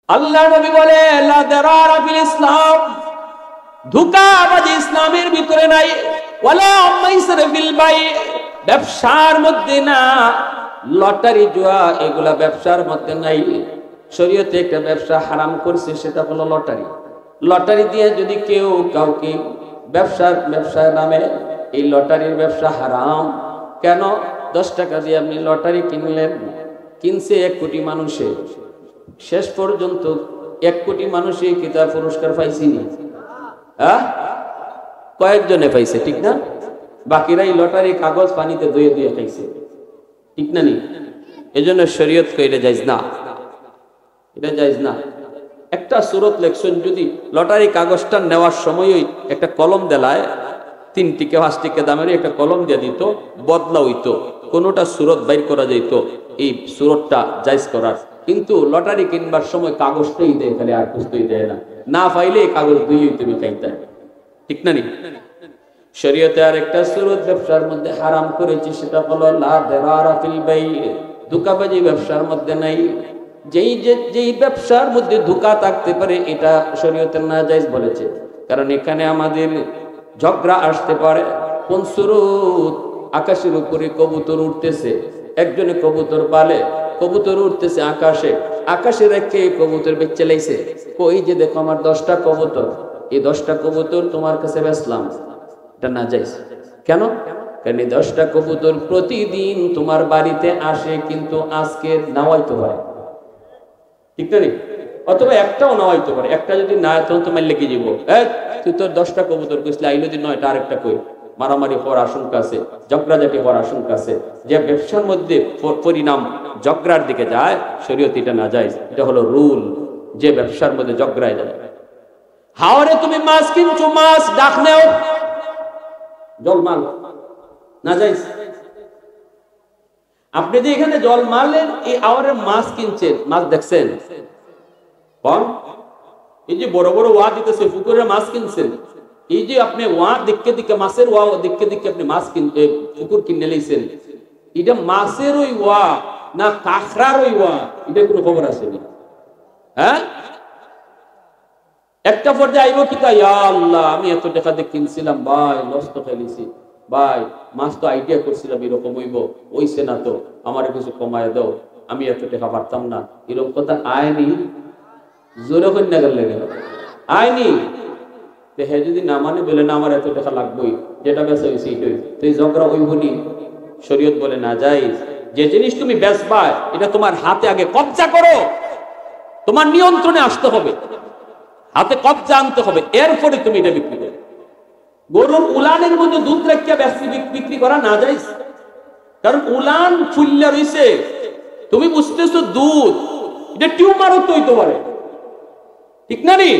আল্লাহ নবী বলে লা দারারা ফিল ইসলাম, ধোঁকাবাজি ইসলামের ভিতরে নাই। ওয়ালা মাইসার ফিল বাই, ব্যবসার মধ্যে না। লটারি জুয়া এগুলা ব্যবসার মধ্যে নাই। শরীয়তে একটা ব্যবসা হারাম করছে, সেটা হলো লটারি। লটারি দিয়ে যদি কেউ কাউকে ব্যবসার নামে, এই লটারির ব্যবসা হারাম। কেন? 10 টাকা দিয়ে আপনি লটারি কিনলেন, কিনছে 1 কোটি মানুষে, শেষ পর্যন্ত 1 কোটি মানুষই কি তার পুরস্কার পাইছিনি? হ্যাঁ, কয়েকজনে পাইছে, ঠিক না? বাকিরাই লটারি কাগজ পানিতে ধুয়ে ধুয়ে খাইছে, ঠিক না? নি এজন্য শরীয়ত কইলে যাইজ না, এটা যাইজ না। একটা সূরত লেখছেন, যদি লটারি কাগজটা নেওয়ার সময়ই একটা কলম দেলায় 3 টিকা 5 টিকা দামের একটা কলম দিয়ে দিত, বদলা হইতো, কোনোটা সূরত বাইর করা যেত, এই সূরতটা জায়েজ করার। কিন্তু লটারি কিনবার সময় কাগজটাই দেয়, খালি আর কিছুই দেয় না। না পাইলে এই কাগজ ধুইয়ে তুমি খাইতে, ঠিক না? নি শরীয়তে আর একটা সূরত ব্যবসার মধ্যে হারাম করেছে, সেটা হলো লা দারারা ফিল বাই, ধোঁকাবাজি ব্যবসার মধ্যে নাই। যেই ব্যবসার মধ্যে ধোঁকা থাকতে পারে, এটা শরীয়তে নাজায়েজ বলেছে। কারণ এখানে আমাদের ঝগড়া আসতে পারে। কোন সূরত? আকাশের উপরে কবুতর উঠতেছে, একজনে কবুতর পালে, কবুতর উঠতেছে আকাশে, আকাশে রেখে কবুতর বেচে লাইছে। কই যে দেখো আমার 10টা কবুতর, এই 10টা কবুতর তোমার কাছে বেচলাম, এটা নাজায়েজ। কেন? কারণ এই 10টা কবুতর প্রতিদিন তোমার বাড়িতে আসে, কিন্তু আজকে নাওয়াইতে হয়, ঠিক না? অথবা একটাও নাওয়াইতে পারে। একটা যদি না, তখন তোমার লেগে যাব, তুই তোর 10টা কবুতর কইছিলি, আইলো দিন 9টা আরেকটা কই, মারামারি হওয়ার আশঙ্কা আছে, ঝগড়াঝাটি হওয়ার আশঙ্কা আছে। যে ব্যবসার মধ্যে পরিণাম ঝগড়ার দিকে যায়, শরীয়ত এটা নাজায়েজ। এটা হলো রুল, যে ব্যবসার মধ্যে ঝগড়ায় যায়। হাওরে তুমি মাছ কিনছো, মাছ ডাক নেও, জল মাল, নাজায়েজ। আপনি যে এখানে জল মারলেন, এই আওয়ারের মাছ কিনছেন, মাছ দেখছেন? এই যে বড় বড় ওয়া দিতেছে, পুকুরের মাছ কিনছেন, এই যে আপনি ওয়া দেখতে দেখতে, মাছের ওয়া দেখতে দেখতে আপনি মাছ কিনতে পুকুর কিনে লাইছেন, এটা মাছের ওই ওয়া না কাঁকড়ার ওই ওয়া, এটা কোনো খবর আছে না? হ্যাঁ, একটা পর্যায়ে আইব কি তা, ইয়া আল্লাহ আমি এত টাকা দিয়ে কিনছিলাম ভাই, নষ্ট খাইছি ভাই, মাছ তো আইডিয়া করছিলাম এরকম হইব, হইছে না তো, আমার কিছু কমায় দাও, আমি এত টাকা পারতাম না, এরকম কথা আয়নি? জোরে কন্যা গেল আয়নি? হ্যাঁ, যদি না মানে বলে না আমার এত টাকা লাগবেই, যেটা বেচা হয়েছে এটাই, তো এই ঝগড়া হইবনি। শরীয়ত বলে না যাইজ। যে জিনিস তুমি বেচবা, এটা তোমার হাতে আগে কবজা করো, তোমার নিয়ন্ত্রণে আসতে হবে, হাতে কবজা আনতে হবে, এরপরে তুমি এটা বিক্রি করো। গরুর উলানের মধ্যে দুধ রেখে বিক্রি করা না যাইজ, কারণ উলান ফুল্লা রইছে, তুমি বুঝতেছো দুধ, এটা টিউমারও তো হইতে পারে, ঠিক না? নি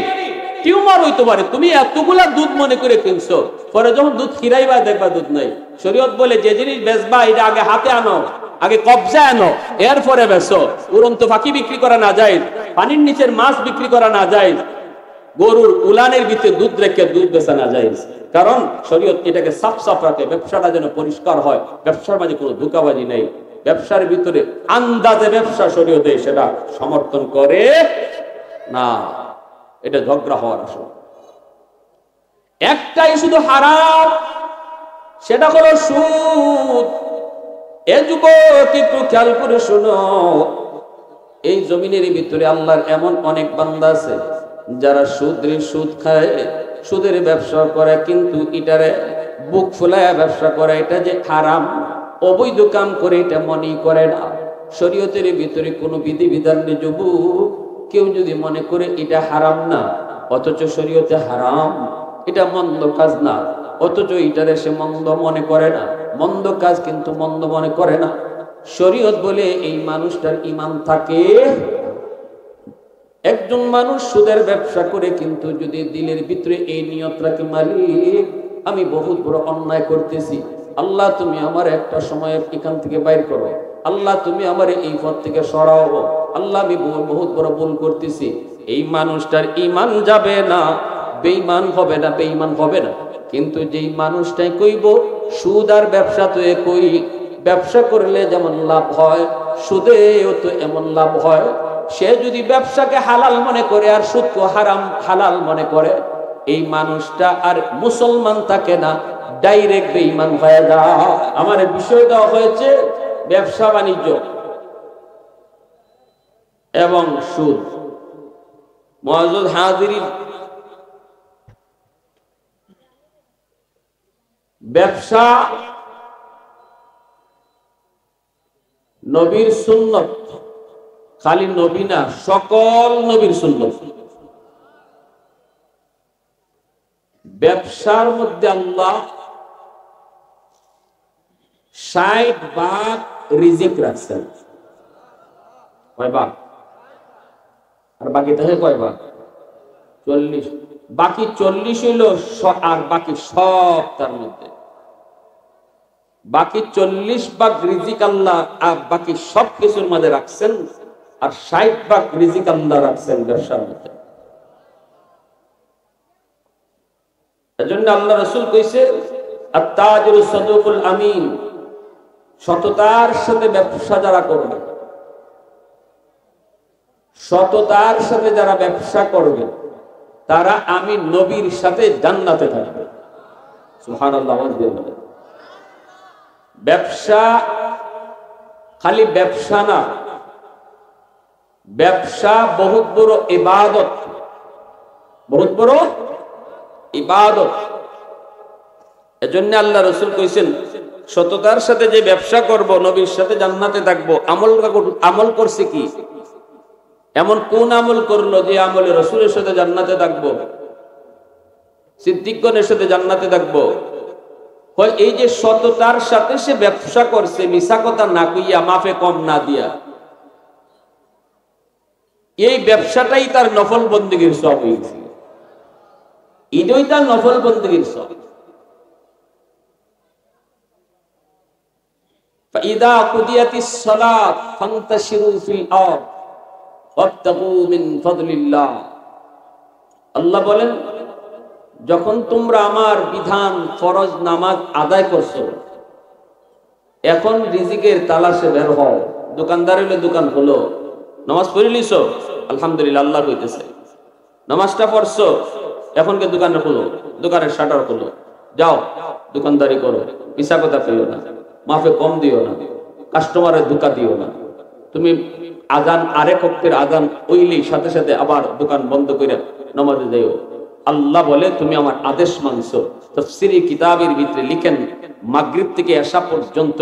টিউমার হইতে পারে। তুমি এতগুলা দুধ মনে করে কিনছো, পরে যখন দুধ খিরাইবা দেখবা দুধ নাই। শরীয়ত বলে যে জিনিস বেচবা, এটা আগে হাতে আনো, আগে কবজা আনো, এরপরে বেচো। উড়ন্ত পাখি বিক্রি করা না যায়, পানির নিচের মাছ বিক্রি করা না যায়, গরুর উলানের ভিতরে দুধ রেখে দুধ বেচা না যায়। কারণ শরীয়ত এটাকে সাফ সাফ রাখে, ব্যবসাটা যেন পরিষ্কার হয়, ব্যবসার মাঝে কোনো ধোঁকাবাজি নেই। ব্যবসার ভিতরে আন্দাজে ব্যবসা শরীয়তে সেটা সমর্থন করে না, এটা ঝগড়া হওয়ার আশঙ্কা। একটাই শুধু হারাম, সেটা হলো সুদ। এ যুবক একটু খেয়াল করে শোনো, এই জমিনের ভিতরে আল্লাহর এমন অনেক বান্দা আছে যারা সুদ খায়, সুদের ব্যবসা করে, কিন্তু এটারে বুক ফুলায় ব্যবসা করে, এটা যে হারাম অবৈধ কাম করে, এটা মনেই করে না। শরীয়তের ভিতরে কোনো বিধি বিধান নেই। যুবক কেউ যদি মনে করে এটা হারাম না, অথচ শরীয়তে হারাম, এটা মন্দ কাজ না, অথচ এটারে সে মন্দ মনে করে না, মন্দ কাজ কিন্তু মন্দ মনে করে না। শরীয়ত বলে এই মানুষটার ঈমান থাকে। একজন মানুষ সুদের ব্যবসা করে, কিন্তু যদি দিলের ভিতরে এই নিয়ত রাখে, মালিক আমি বহুত বড় অন্যায় করতেছি, আল্লাহ তুমি আমার একটা সময় এখান থেকে বাইর করো, আল্লাহ তুমি আমার এই পথ থেকে সরাও, আল্লাহ আমি বহুত বড় ভুল করতেছি, এই মানুষটার ঈমান যাবে না, বেঈমান হবে না, বেঈমান হবে না। কিন্তু যেই মানুষটাই কইব সুদ আর ব্যবসা তো একই, ব্যবসা করলে যেমন লাভ হয়, সুদেও তো এমন লাভ হয়, সে যদি ব্যবসাকে হালাল মনে করে আর সুদকে হারাম হালাল মনে করে, এই মানুষটা আর মুসলমান থাকে না, ডাইরেক্ট বেঈমান হয়ে যায়। আমার বিষয় দেওয়া হয়েছে ব্যবসা বাণিজ্য এবং সুদ। মুআজ্জাজ হাজিরিন, ব্যবসা নবীর সুন্নত, খালি নবী না, সকল নবীর সুন্নত। ব্যবসার মধ্যে আল্লাহ 60 ভাগ রিজিক রাখছেন। কয় ভাগ? আর বাকি থাকে কয় ভাগ? 40। বাকি 40 হইল, আর বাকি সব তার মধ্যে। বাকি 40 ভাগ রিজিক আল্লাহ আর বাকি সব কিছুর মধ্যে রাখছেন, আর 60 ভাগ রিজিক আল্লাহ রাখছেন ব্যবসার মধ্যে। এজন্য আল্লাহ রাসূল কইছে, আত-তাজিরু সাদুকুল আমিন, সততার সাথে ব্যবসা যারা করবে, সততার সাথে যারা ব্যবসা করবে, তারা আমি নবীর সাথে জান্নাতে থাকবে। সুবহানাল্লাহ। ব্যবসা খালি ব্যবসা না, ব্যবসা বহুত বড় ইবাদত, বহুত বড় ইবাদত। এজন্য আল্লাহ রাসূল কইছেন, সততার সাথে যে ব্যবসা করব, নবীর সাথে জান্নাতে থাকবো। আমল করছে কি? এমন কোন আমল করলো যে আমলে রাসূলের সাথে জান্নাতে থাকবো, সিদ্দিকগণের সাথে জান্নাতে থাকবো? হয় এই যে সততার সাথে সে ব্যবসা করছে, মিছা কথা না কইয়া, মাফে কম না দিয়া, এই ব্যবসাটাই তার নফল বন্দেগীর সব হয়েছে। ঈদই তার নফল বন্দেগীর সব। ফাইদা কুদিয়াতিস সালাত ফান্তাশিরু ফিল আরদ ওয়াবতাগু মিন ফাদলিল্লাহ। আল্লাহ বলেন, যখন তোমরা আমার বিধান ফরজ নামাজ আদায় করছো, এখন রিজিকের তালাশে বের হও। দোকানদার হলে দোকান হলো, নামাজ পড়ে লিছো, আলহামদুলিল্লাহ, আল্লাহ কইতেছে। নামাজটা পড়ছো, এখনকে দোকানে খুলো, দোকানের শাটার খুলো, যাও দোকানদারি করো, মিছা কথা কইও না, মাফে কম দিও না, কাস্টমারের ধোঁকা দিও না। তুমি আজান, আরেক ওয়াক্তের আজান ওইলেই সাথে সাথে আবার দোকান বন্ধ করে নামাজে যাইও। আল্লাহ বলে, তুমি আমার আদেশ মানছো। তাফসীরি কিতাবের ভিতরে লিখেন, মাগরিব থেকে এশা পর্যন্ত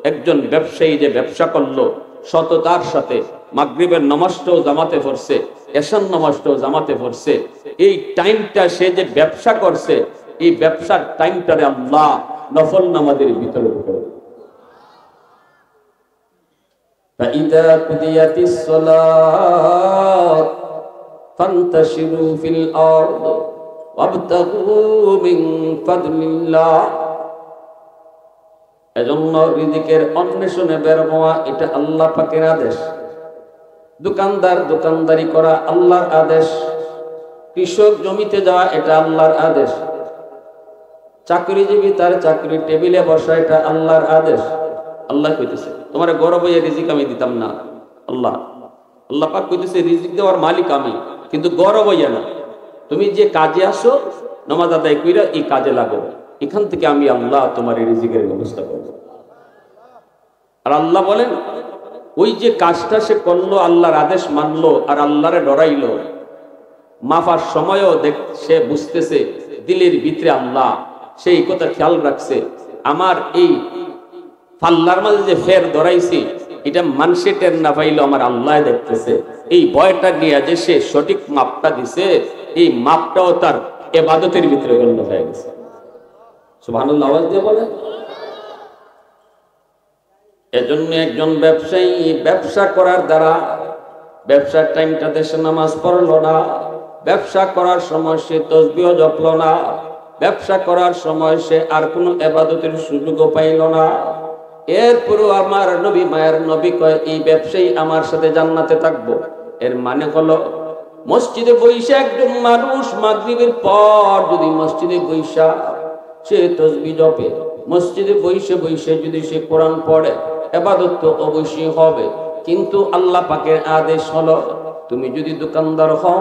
একজন ব্যবসায়ী যে ব্যবসা করলো সততার সাথে, মাগরিবের নামাজটাও জামাতে পড়ছে, এশার নামাজটাও জামাতে পড়ছে, এই টাইমটা সে যে ব্যবসা করছে, এই ব্যবসার টাইমটারে আল্লাহ নফল নামাজের ভিতরে ঢুকে। فإذا قضيت الصلاة فانتشروا في الأرض وابتغوا من فضل الله। এজন্য রিজিকের অন্বেষণে বের হওয়া এটা আল্লাহ পাকের আদেশ। দোকানদার দোকানদারি করা আল্লাহর আদেশ। কৃষক জমিতে যাওয়া এটা আল্লাহর আদেশ। চাকরিজীবী তার চাকরি টেবিলে বসা এটা আল্লাহর আদেশ। আল্লাহ কইতেছে, তোমার গর্ব হয়ে রিজিক আমি দিতাম না। আল্লাহ আল্লাহ পাক কইতেছে, রিজিক দেওয়ার মালিক আমি, কিন্তু গর্ব হইয়া না। তুমি যে কাজে আসো, নামাজ আদায় কইরা এই কাজে লাগো, এখান থেকে আমি আল্লাহ তোমার রিজিকের ব্যবস্থা করব। আর আল্লাহ বলেন, ওই যে কাজটা সে করলো, আল্লাহর আদেশ মানলো আর আল্লাহরে ডরাইলো, মাফার সময়ও সে বুঝতেছে দিলের ভিতরে আল্লাহ, সেই কথা খেয়াল রাখছে, আমার এই পাল্লার মাঝে যে ফের ধরাইছি, এটা মানুষে টের না পাইলো, আমার আল্লাহ দেখতেছে। এই ভয়টা নিয়ে যে সে সঠিক মাপটা দিছে, এই মাপটাও তার ইবাদতের ভিতরে গণ্য হয়ে গেছে। সুবহানাল্লাহ আওয়াজ দিয়ে বলেন। এজন্য একজন ব্যবসায়ী ব্যবসা করার দ্বারা, ব্যবসার টাইমটা দেশে নামাজ পড়লো না, ব্যবসা করার সময় সে তাসবিহ জপলো না, ব্যবসা করার সময় সে আর কোনো ইবাদতের সুযোগও পাইল না, এরপরও আমার নবী, মায়ের নবী কয়, এই ব্যবসায়ী আমার সাথে জান্নাতে থাকবো। এর মানে হলো, মসজিদে বৈশা একজন মানুষ মাগরিবের পর যদি মসজিদে বৈশা সে তাসবিহ জপে, মসজিদে বৈশে বৈশে যদি সে কোরআন পড়ে, ইবাদত তো অবশ্যই হবে। কিন্তু আল্লাহ পাকের আদেশ হলো তুমি যদি দোকানদার হও,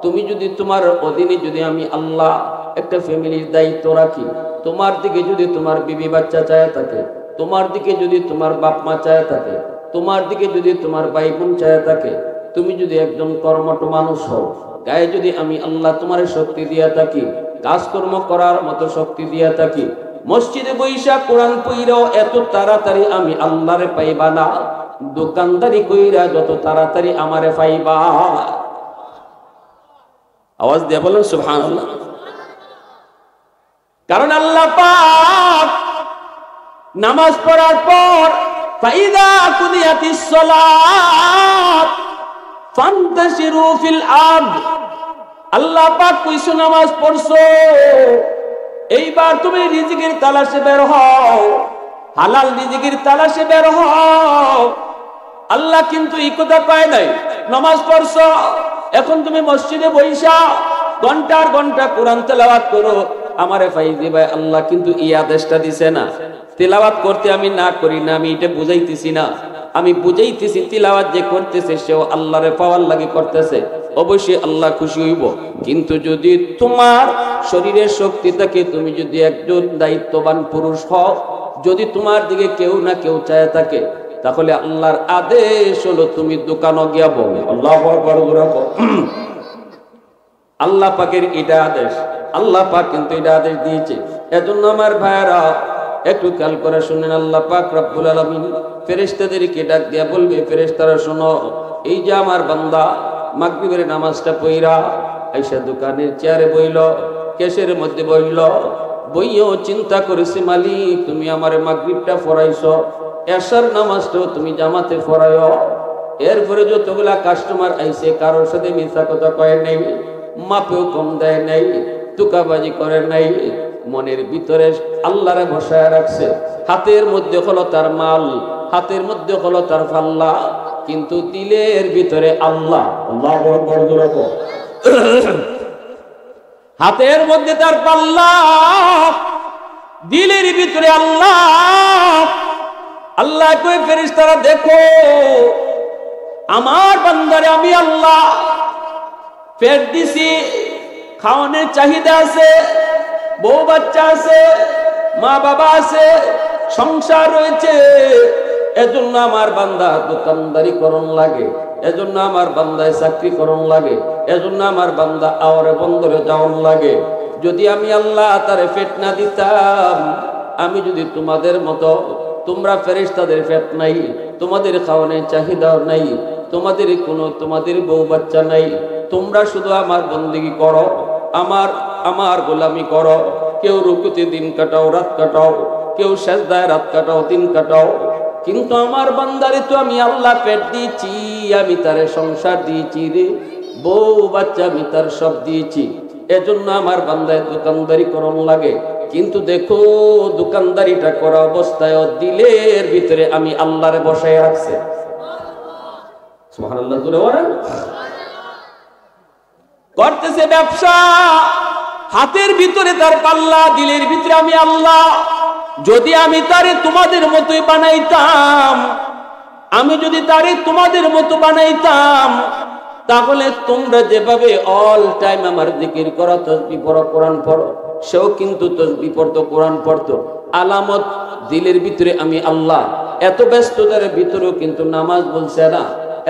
তুমি যদি তোমার অধীনে যদি আমি আল্লাহ একটা ফ্যামিলির দায়িত্ব রাখি, তোমার দিকে যদি তোমার বিবি বাচ্চা চায় থাকে, তোমার দিকে যদি তোমার বাপ মা চায় থাকে, তোমার দিকে যদি তোমার ভাই বোন চায় থাকে, তুমি যদি একজন কর্মঠ মানুষ হও, গায়ে যদি আমি আল্লাহ তোমার শক্তি দিয়া থাকি, কাজকর্ম করার মতো শক্তি দিয়া থাকি, মসজিদে বৈশা কোরআন পইরাও এত তাড়াতাড়ি আমি আল্লাহরে পাইবা না, দোকানদারি কইরা যত তাড়াতাড়ি আমারে পাইবা। আওয়াজ দিয়ে বলেন সুবহানাল্লাহ। কারণ আল্লাহ পাক নামাজ পড়ার পর ফাইদা কুদিয়াতিস সালাত ফান্তাশিরু ফিল আরদ, আল্লাহ পাক কইছে নামাজ পড়ছো, এইবার তুমি রিজিকের তালাশে বের হও, হালাল রিজিকের তালাশে বের হও। আল্লাহ কিন্তু এই কথা কয় নাই নামাজ পড়ছো এখন তুমি মসজিদে বইসা ঘন্টার ঘন্টা কোরআন তেলাওয়াত করো আমারে ফাইজি ভাই। আল্লাহ কিন্তু এই আদেশটা দিছে না। তেলাওয়াত করতে আমি না করি না, আমি এটা বুঝাইতেছি না, আমি বুঝাইতেছি তিলাওয়াত যে করতেছে সেও আল্লাহরে পাওয়ার লাগে করতেছে, অবশ্যই আল্লাহ খুশি হইব। কিন্তু যদি তোমার শরীরের শক্তি থাকে, তুমি যদি একজন দায়িত্ববান পুরুষ হও, যদি তোমার দিকে কেউ না কেউ চায় থাকে, তাহলে আল্লাহর আদেশ হলো তুমি দোকানে গিয়া বলো আল্লাহু আকবার। আল্লাহ পাকের এটা আদেশ, আল্লাহ পাক কিন্তু এটা আদেশ দিয়েছে। এজন্য আমার ভাইরা একটু খেয়াল করে শুনেন, আল্লাহ পাক রব্বুল আলামিন ফেরেশতাদেরকে ডাক দিয়া বলবে, ফেরেশতারা শোনো, এই যে আমার বান্দা মাগরিবের নামাজটা পড়া আইসা দোকানের চেয়ারে বইল, কেশের মধ্যে বইল, বইও চিন্তা করেছে মালিক তুমি আমারে মাগরিবটা পড়াইছো, এশার নামাজটাও তুমি জামাতে পড়ায়ো, এরপরে যতগুলা কাস্টমার আইছে কারোর সাথে মিথ্যা কথা কয় নাই, মাপেও কম দেয় নাই, তুকাবাজি করে নাই, মনের ভিতরে আল্লাহরে বসায় রাখছে, হাতের মধ্যে হলো তার মাল, হাতের মধ্যে হলো তার পাল্লা, কিন্তু দিলের ভিতরে আল্লাহ। আল্লাহু আকবার। হাতের মধ্যে তার পাল্লা, দিলের ভিতরে আল্লাহ। আল্লাহ কই ফেরেশতারা দেখো আমার বান্দারে আমি আল্লাহ পেট দিছি, খাওয়ানোর চাহিদা আছে, বউ বাচ্চা আছে, মা বাবা আছে, সংসার রয়েছে, এজন্য আমার বান্দা দোকানদারি করণ লাগে, এজন্য আমার বান্দায় চাকরি করণ লাগে, এজন্য আমার বান্দা আওয়ারে বন্দরে যাওয়ান লাগে। যদি আমি আল্লাহ তারে পেট না দিতাম, আমি যদি তোমাদের মতো, তোমরা ফেরেশতাদের পেট নাই, তোমাদের খাওয়ানোর চাহিদাও নাই, তোমাদের বউ বাচ্চা নাই, তোমরা শুধু আমার বন্দেগী করো, আমার গোলামি করো, কেউ রুকুতে দিন কাটাও রাত কাটাও, কেউ সেজদায় রাত কাটাও দিন কাটাও, কিন্তু আমার বান্দারে তো আমি আল্লাহ পেট দিয়েছি, আমি তারে সংসার দিয়েছি রে, বউ বাচ্চা আমি তার সব দিয়েছি, এজন্য আমার বান্দায় দোকানদারি করণ লাগে। কিন্তু দেখো দোকানদারিটা করা অবস্থায় দিলের ভিতরে আমি আল্লাহরে বসায় রাখছে। সুবহানাল্লাহ জোরে বলেন। করতেছে ব্যবসা, হাতের ভিতরে তার পাল্লা, দিলের ভিতরে আমি আল্লাহ। যদি আমি তারে তোমাদের মতোই বানাইতাম, আমি যদি তারে তোমাদের মতো বানাইতাম, তাহলে তোমরা যেভাবে অল টাইম আমার জিকির করো, তাসবিহ পড়ো, কোরআন পড়ো, সেও কিন্তু তাসবিহ পড়তো, কোরআন পড়তো। আলামত দিলের ভিতরে আমি আল্লাহ। এত ব্যস্ততার ভিতরেও কিন্তু নামাজ বলছে না,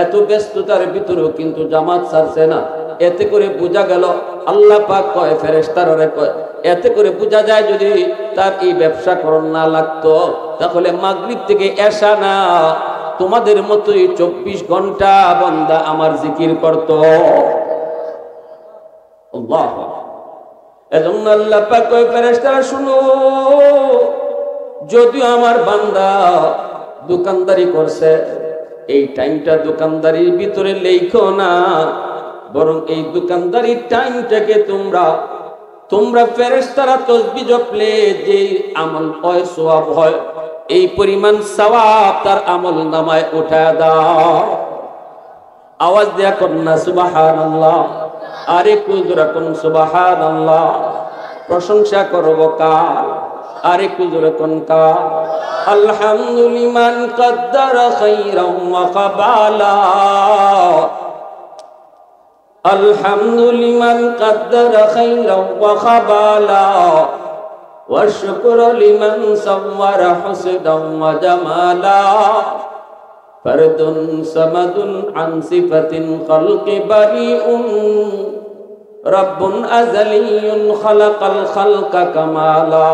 এত ব্যস্ততার ভিতরেও কিন্তু জামাত ছাড়ছে না। এতে করে বোঝা গেল আল্লাহ পাক কয় ফেরেশতারা কয়, এতে করে বোঝা যায় যদি তার এই ব্যবসা করণ না লাগতো, তাহলে মাগরিব থেকে এশা না তোমাদের মতোই 24 ঘন্টা বান্দা আমার জিকির করত। আল্লাহ। এজন্য আল্লাহ পাক কয় ফেরেশতারা শুনো, যদিও আমার বান্দা দোকানদারি করছে, এই টাইমটা দোকানদারির ভিতরে লেখো না, বরং এই দোকানদারির টাইমটাকে তোমরা ফেরেশতারা তাসবিহ জপলে যে আমল হয় সওয়াব হয়, এই পরিমাণ সওয়াব তার আমল নামায় উঠায় দাও। আওয়াজ দেয়া কন্যা সুবহানাল্লাহ, আরে কুদরা কোন সুবহানাল্লাহ। প্রশংসা করব কার? আর একটু জোরে কনকা আলহামদুলিমান কদ্দারা খাইরাম ওয়া কাবালা আলহামদুলিমান কদ্দারা খাইরাম ওয়া কাবালা ওয়া শুকরু লিমান সাওয়ারা হুসনাম ওয়া জামালা ফারদুন সামাদুন আন সিফাতিন খালকি বারিউন রব্বুন আযালিয়্যুন খালাকাল খালকা কামালা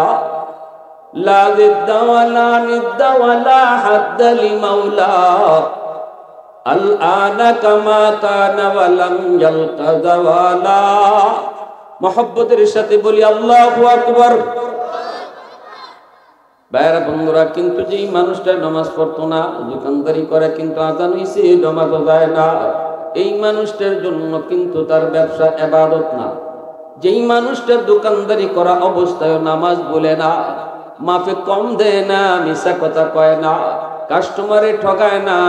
লা জিদ্দা ওয়ালা নিদ্দা ওয়ালা হাদ্দা লিমাওলা আল আনা কামা কানা ওয়া লাম ইয়ালকা যাওয়ালা মুহাব্বতের সাথে বলি আল্লাহু আকবার। বাইরে বন্ধুরা, কিন্তু যেই মানুষটা নামাজ পড়তো না, দোকানদারি করে কিন্তু আজান হইছে নামাজও যায় না, এই মানুষটার জন্য কিন্তু তার ব্যবসা ইবাদত না। যেই মানুষটার দোকানদারি করা অবস্থায় নামাজ বলে না, মাফে কম দেয় না, মিছা কথা কয় না, কাস্টমারে ঠকায় না,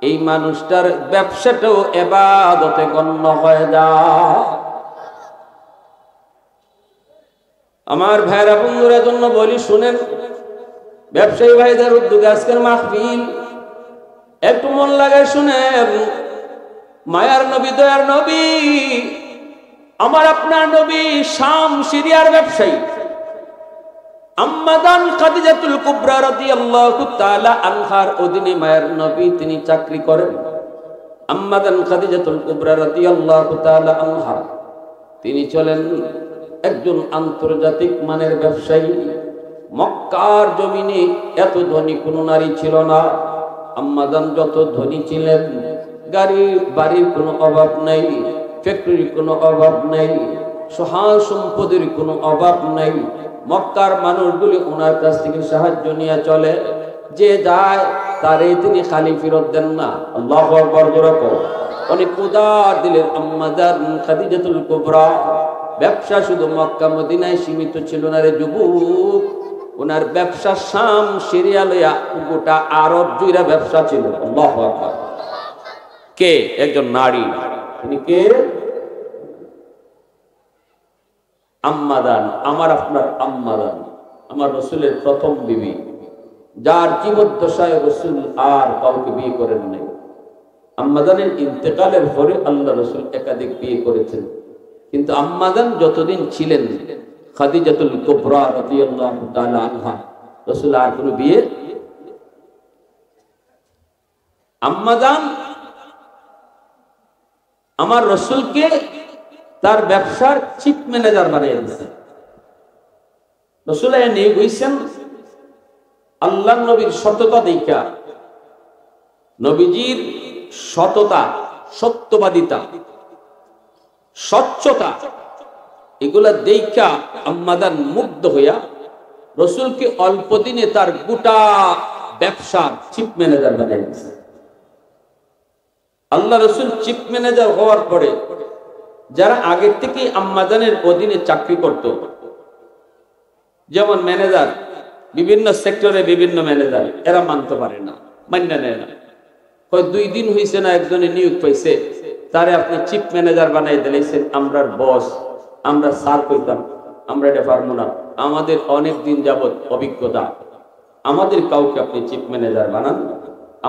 এই মানুষটার ব্যবসাটাও ইবাদতে গণ্য হয়ে যায়। আমার ভাইরা বন্ধুরা জন্য বলি শুনেন, ব্যবসায়ী ভাইদের উদ্যোগে আজকের মাহফিল, একটু মন লাগায় শুনেন। মায়ার নবী, দয়ার নবী, আমার আপনার নবী শাম সিরিয়ার ব্যবসায়ী আম্মাদান খাদিজাতুল কুবরা রাদিয়াল্লাহু তাআলা আনহার অধীনে মায়ার নবী তিনি চাকরি করেন। আম্মাদান খাদিজাতুল কুবরা রাদিয়াল্লাহু তাআলা আনহা তিনি চলেন একজন আন্তর্জাতিক মানের ব্যবসায়ী। মক্কার জমিনে এত ধনী কোন নারী ছিল না। আম্মাদান যত ধনী ছিলেন, গাড়ি বাড়ির কোনো অভাব নাই, ফ্যাক্টরির কোনো অভাব নাই, সহায় সম্পদের কোনো অভাব নাই। মক্কার মানুষগুলি ওনার কাছ থেকে সাহায্য নিয়ে চলে, যে যায় তারে তিনি খালি ফেরত দেন না। আল্লাহু আকবার জোরে কও। অনেক উদার দিলেন আম্মাদান খাদিজাতুল কুবরা। ব্যবসা শুধু মক্কা মদিনায় সীমিত ছিল না রে যুবক, ওনার ব্যবসা শাম সিরিয়া লইয়া গোটা আরব জুড়ে ব্যবসা ছিল। আল্লাহু আকবার। কে? একজন নারী। তিনি কে? আম্মাদান, আমার আপনার আম্মাদান, আমার রসুলের প্রথম বিবি, যার জীবদ্দশায় রসুল আর কাউকে বিয়ে করেন নাই। আম্মাদানের ইন্তেকালের পরে আল্লাহ রসুল একাধিক বিয়ে করেছেন, কিন্তু আম্মাদান যতদিন ছিলেন খাদিজাতুল কুবরা রাদিয়াল্লাহু তাআলা আনহা, রসুল আর কোনো বিয়ে। আম্মাদান আমার রসুলকে তার ব্যবসার চিফ ম্যানেজার বানিয়ে দিয়েছেন। রসুল নিয়ে গেছেন আল্লাহ নবীর সততা দেখা, নবীজির সততা, সত্যবাদিতা, স্বচ্ছতা, এগুলা দেখা আম্মাদান মুগ্ধ হইয়া রসুলকে অল্প দিনে তার গোটা ব্যবসার চিফ ম্যানেজার বানিয়ে দিয়েছে। আল্লাহ রসুল চিফ ম্যানেজার হওয়ার পরে যারা আগের থেকে আম্মাদানের অধীনে চাকরি করত, যেমন ম্যানেজার, বিভিন্ন সেক্টরে বিভিন্ন ম্যানেজার, এরা মানতে পারে না, মান্য নেয় না। হয় 2 দিন হয়েছে না একজনে নিয়োগ পাইছে, তারে আপনি চিফ ম্যানেজার বানাই দিলেছেন। আমরা বস, আমরা স্যার কইতাম, আমরা এটা পারবো না, আমাদের অনেক দিন যাবত অভিজ্ঞতা, আমাদের কাউকে আপনি চিফ ম্যানেজার বানান।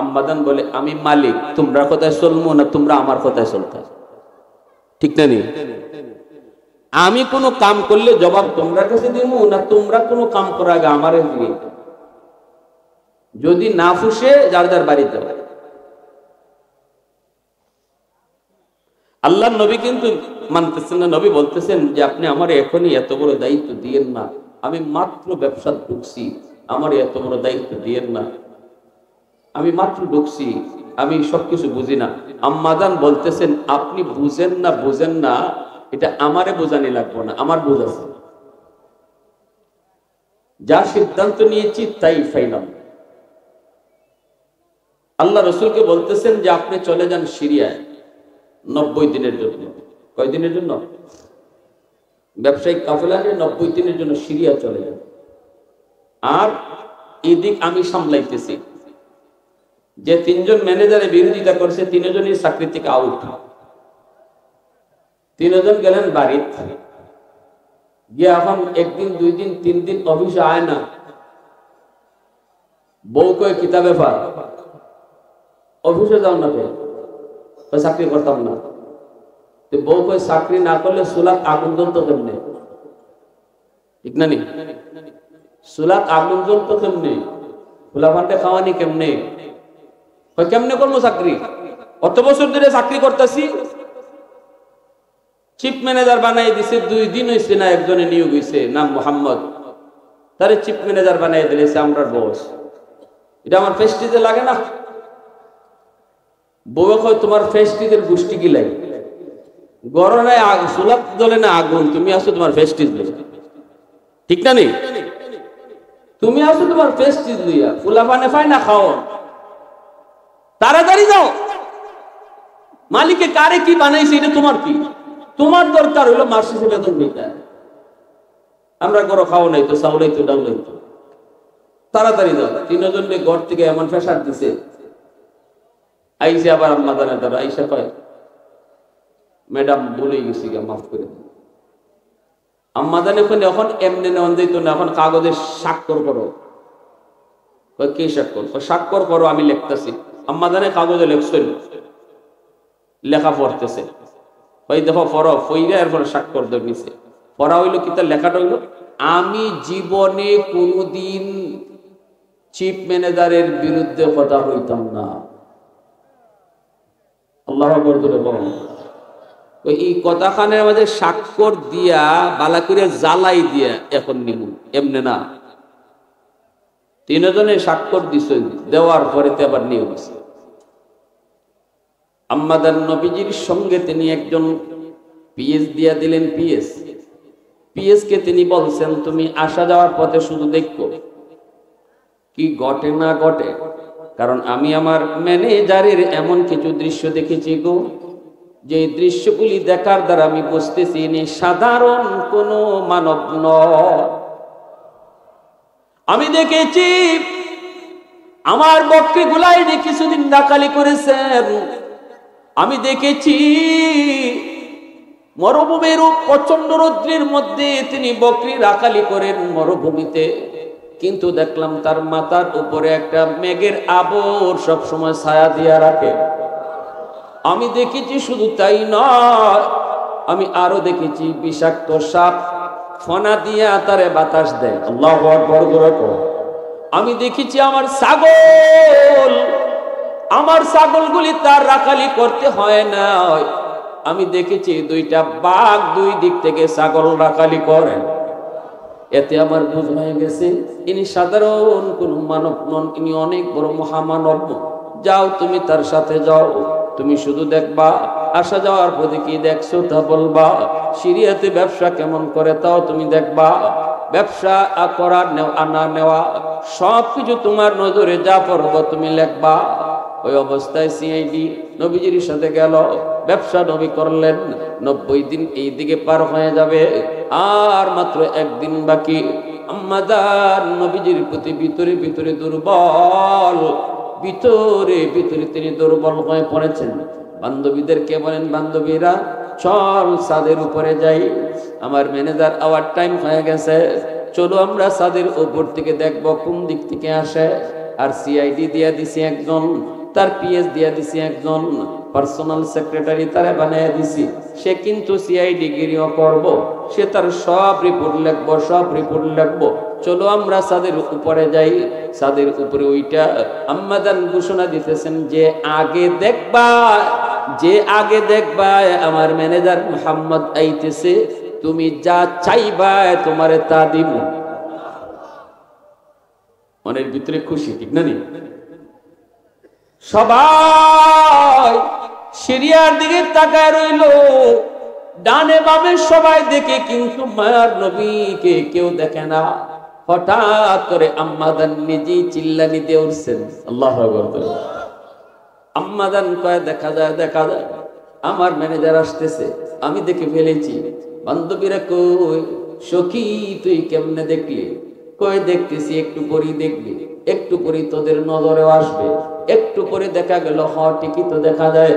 আম্মাদান বলে, আমি মালিক, তোমরা কোথায় চলবো না, তোমরা আমার কোথায় চলতে, ঠিক না? নি আমি কোনো কাম করলে জবাব তোমরা কাছে দিব না, তোমরা কোনো কাম করার আগে আমারে দিবে। যদি না ফুসে যার যার বাড়িতে। আল্লাহ নবী কিন্তু মানতেছেন না। নবী বলতেছেন যে আপনি আমার এখনই এত বড় দায়িত্ব দিয়েন না, আমি মাত্র ব্যবসা ঢুকছি, আমার এত বড় দায়িত্ব দিয়েন না, আমি মাত্র ঢুকছি, আমি সবকিছু বুঝি না। আম্মাদান বলতেছেন আপনি বুঝেন না, বুঝেন না, এটা আমারে বোঝানি লাগবে না, আমার বুঝ আছে, যা সিদ্ধান্ত নিয়েছি তাই ফাইনাল। আল্লাহ রসুলকে বলতেছেন যে আপনি চলে যান সিরিয়ায় 90 দিনের জন্য। কয় দিনের জন্য? ব্যবসায়িক কাফেলা নিয়ে 90 দিনের জন্য সিরিয়া চলে যান, আর এদিক আমি সামলাইতেছি। যে 3 জন ম্যানেজারের বিরোধিতা করছে 3 জনই চাকরি থেকে আউট। 3 জন গেলেন বাড়িতে, গিয়ে এখন একদিন 2 দিন 3 দিন অফিসে আয় না, বউ কয় কিতাবে ব্যাপার, অফিসে যাও না, চাকরি করতাম না। তো বউ কয় চাকরি না করলে চুলাত আগুন জ্বলতো কেমনে? ঠিক না নি? চুলাত আগুন জ্বলতো কেমনে? খোলা পান্ডে খাওয়ানি কেমনে? কেমনে করবো চাকরি? অত বছর ধরে চাকরি করতেছি, চিফ ম্যানেজার বানাই দিছে, 2 দিন হয়েছে না, একজনে নিয়োগ হয়েছে, নাম মোহাম্মদ, তারে চিফ ম্যানেজার বানাই দিয়েছে আমরা বস। এটা আমার ফেস্টিজে লাগে না? বউ কয় তোমার ফেস্টিজের গোষ্ঠী কি লাগে? গরমে চুলাত জ্বলে না আগুন, তুমি আসো তোমার ফেস্টিজ লইয়া। ঠিক না নেই? তুমি আসো তোমার ফেস্টিজ লইয়া, ফুলা পানে পাই না খাও, তাড়াতাড়ি যাও। মালিকে কারে কি বানাইছে এটা তোমার কি? তোমার দরকার হলো মার্সিসে বেতন দিতে। আমরা গরো খাও নাই তো, চাউলাই তো, ডাউলাই তো, তাড়াতাড়ি যাও। 3 জনে ঘর থেকে এমন প্রেসার দিছে, আইসে আবার আম্মা জানে তারা আইসা কয় ম্যাডাম বলে গেছি, মাফ করে দিন। আম্মা জানে এখন এমনি নেওয়া যেত না, এখন কাগজে স্বাক্ষর করো। কি স্বাক্ষর? স্বাক্ষর করো, আমি লিখতেছি। আম্মা জানে কাগজে লিখছেন, লেখা পড়তেছে। ওই দেখো পড়ো, ফইরা এরপর স্বাক্ষর দিছে। পড়া হইলো কি, তার লেখাটা হইলো আমি জীবনে কোনোদিন চিফ ম্যানেজারের বিরুদ্ধে কথা হইতাম না। আল্লাহু আকবার বলে বলেন। এই কথাখানের মাঝে স্বাক্ষর দিয়া বালা করে জ্বালাই দিয়া এখন নিমু, এমনি না। 3 জনে স্বাক্ষর দিছেন, দেওয়ার পরে আবার নিয়ে গেছে। আম্মাদান নবীজির সঙ্গে তিনি একজন পিএস দিয়া দিলেন। পিএস কে তিনি বলছেন তুমি আসা যাওয়ার পথে শুধু দেখো কি ঘটে না ঘটে, কারণ আমি আমার ম্যানেজারের এমন কিছু দৃশ্য দেখেছি গো, যে দৃশ্যগুলি দেখার দ্বারা আমি বুঝতেছি ইনি সাধারণ কোনো মানব নয়। আমি দেখেছি আমার বকরি গুলাই কিছুদিন ডাকালি করেছেন। আমি দেখেছি মরুভূমির প্রচন্ড রৌদ্রের মধ্যে তিনি বকরি রাখালি করেন মরুভূমিতে, কিন্তু দেখলাম তার মাথার উপরে একটা মেঘের আবর সব সময় ছায়া দিয়া রাখে। আমি দেখেছি শুধু তাই নয়, আমি আরো দেখেছি বিষাক্ত সাপ ফনা দিয়া তারে বাতাস দেয়। আল্লাহু আকবার করে কও। আমি দেখেছি আমার ছাগলগুলি তার রাখালি করতে হয় না। আমি দেখেছি 2টা বাঘ 2 দিক থেকে ছাগল রাখালি করেন। এতে আমার বুঝ হয়ে গেছে ইনি সাধারণ কোন মানব নন, ইনি অনেক বড় মহামানব। যাও তুমি তার সাথে যাও, তুমি শুধু দেখবা, আসা যাওয়ার পথে কি দেখছো তা বলবা, সিরিয়াতে ব্যবসা কেমন করে তাও তুমি দেখবা, ব্যবসা করার আনা নেওয়া সবকিছু তোমার নজরে যা পড়বো তুমি লিখবা। ওই অবস্থায় সিআইডি নবীজির সাথে গেল, ব্যবসা নবী করলেন। 90 দিন এই দিকে পার হয়ে যাবে, আর মাত্র 1 দিন বাকি। আম্মাজান নবীজির প্রতি ভিতরে দুর্বল, ভিতরে তিনি দুর্বল হয়ে পড়েছেন। বান্ধবীদেরকে বলেন, বান্ধবীরা চল ছাদের উপরে যাই, আমার ম্যানেজার আওয়ার টাইম হয়ে গেছে, চলো আমরা ছাদের উপর থেকে দেখবো কোন দিক থেকে আসে। আর সিআইডি দিয়া দিছি একজন, তার পিএস দিয়া দিছি একজন, পার্সোনাল সেক্রেটারি তারে বানিয়ে দিছি। সে কিন্তু সিআইডি গিরিও করবো, সে তার সব রিপোর্ট লিখবো। চলো আমরা ছাদের উপরে যাই। ছাদের উপরে ওইটা আম্মাদান ঘোষণা দিতেছেন যে আগে দেখবা আমার ম্যানেজার মুহাম্মদ আইতেছে, তুমি যা চাইবা তোমারে তা দিব। মনের ভিতরে খুশি, ঠিক না? সবাই সিরিয়ার দিকে তাকায় রইল, ডানে বামে সবাই দেখে, কিন্তু মায়ার নবীকে কেউ দেখে না। হঠাৎ করে আম্মাদান নিজেই চিল্লানি দিয়ে উঠছেন, আল্লাহু আকবার। আম্মাদান কয় দেখা যায় আমার ম্যানেজার আসতেছে, আমি দেখে ফেলেছি। বান্ধবীরা কই, সখী তুই কেমনে দেখলি? কই দেখতেছি, একটু পরেই দেখবি, একটু পরেই তোদের নজরেও আসবে। একটু পরে দেখা গেল ঠিকই তো দেখা যায়।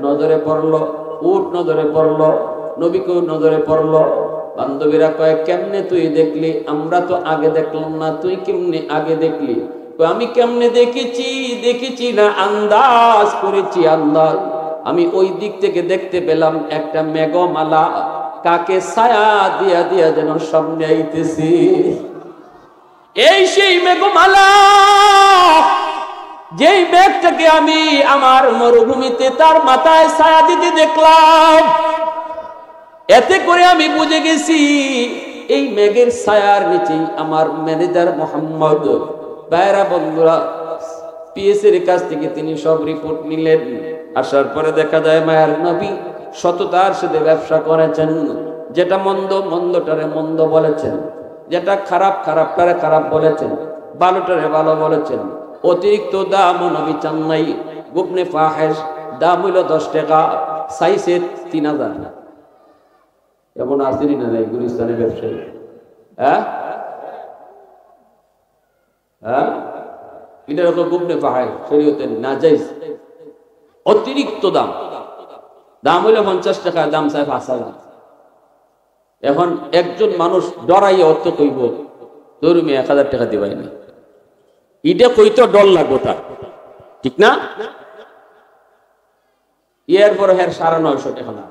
নজরে পড়লো উট, নজরে পড়লো নবীকেও নজরে পড়লো। বান্ধবীরা কয় কেমনে তুই দেখলি? আমরা তো আগে দেখলাম না, তুই কেমনে আগে দেখলি? আমি কেমনে দেখেছি না আন্দাজ করেছি আল্লাহ। আমি ওই দিক থেকে দেখতে পেলাম একটা মেঘমালা কাকে ছায়া দিয়া দিয়া যেন সামনে আইতেছি। এই সেই মেঘমালা, যেই মেঘটাকে আমি আমার মরুভূমিতে তার মাথায় ছায়া দিতে দেখলাম। এতে করে আমি বুঝে গেছি এই মেঘের ছায়ার নিচেই আমার ম্যানেজার মোহাম্মদ। ভাইরা বন্ধুরা, পিএসের কাছ থেকে তিনি সব রিপোর্ট নিলেন। আসার পরে দেখা যায় মায়ার নবী সততার সাথে ব্যবসা করেছেন। যেটা মন্দ মন্দটারে মন্দ বলেছেন, যেটা খারাপ খারাপটারে খারাপ বলেছেন, ভালোটারে ভালো বলেছেন। অতিরিক্ত দাম নবী চান নাই। গোপনে ফাহেশ দাম হইল 10 টাকা, চাইছে 3000। এমন আসেনি না নাই গুলিস্তানের ব্যবসায়ী? হ্যাঁ হ্যাঁ, এটার তো গোপনে ফাহেশ, শরীয়তে নাজায়েজ। অতিরিক্ত দাম, দাম হইল 50 টাকা, দাম চাই 5000। এখন একজন মানুষ ডরাইয়া অর্থ কইব তোর মেয়ে 1000 টাকা দিবাই না, এটা কইতো ডর লাগবো তার, ঠিক না? এরপর হের 950 টাকা না,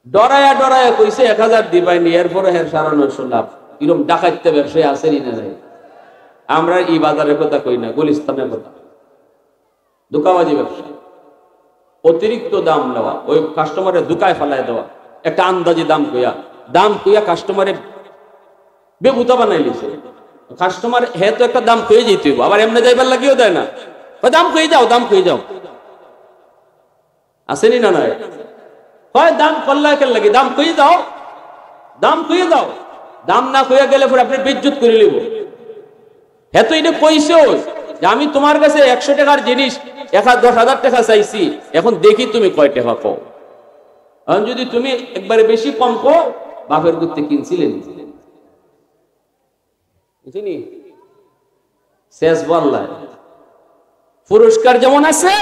ডরাইয়া ডরাইয়া কইছে 1000 দিবাইনি, এরপর হের 950 লাভ। এরকম ডাকাইতে ব্যবসায় আসেনি না নাই? আমরা এই বাজারের কথা কই না, গুলিস্তানের কথা। ধোঁকাবাজি ব্যবসা, অতিরিক্ত দাম নেওয়া, ওই কাস্টমারের ধোঁকায় ফেলায় দেওয়া, একটা আন্দাজি দাম কইয়া কাস্টমারে বেবুতা বানাই লিছে। কাস্টমার হে তো একটা দাম কয়ে যেতে হইব, আবার এমনি যাইবার লাগিও দেয় না, দাম কয়ে যাও আসেনি না নাই? হয় দাম করলা কেন লাগে, দাম কয়ে যাও। দাম না কইয়া গেলে পরে আপনি বেজ্জত করে নিব। হ্যাঁ তো এটা কইছো যে আমি তোমার কাছে 100 টাকার জিনিস 10,000 টাকা চাইছি, এখন দেখি তুমি কয় টাকা কও। এখন যদি তুমি একবারে বেশি কম কও, বাপের করতে কিনছিলেন বুঝিনি? শেষ বললাই পুরস্কার যেমন আছে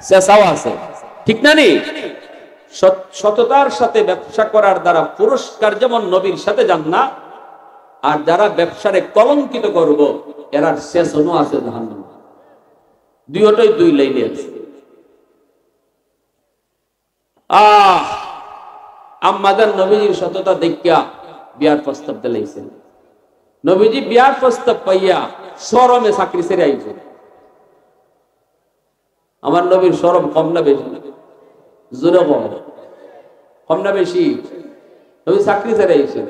শেষাও আছে, ঠিক না নি? সততার সাথে ব্যবসা করার দ্বারা পুরস্কার যেমন নবীর সাথে যান না, আর যারা ব্যবসারে কলঙ্কিত করব এরা শেষও আছে জাহান্নাম। দুইটাই দুই লাইনে আছে। আম্মাদান নবীজির সততা দেখিয়া বিয়ার প্রস্তাব দিলাইছেন। নবীজি বিয়ার প্রস্তাব পাইয়া শরমে চাকরি ছেড়ে আইছে। আমার নবীর শরম কম না বেশি? জোরে কম না বেশি? নবী চাকরি ছেড়ে আইছে।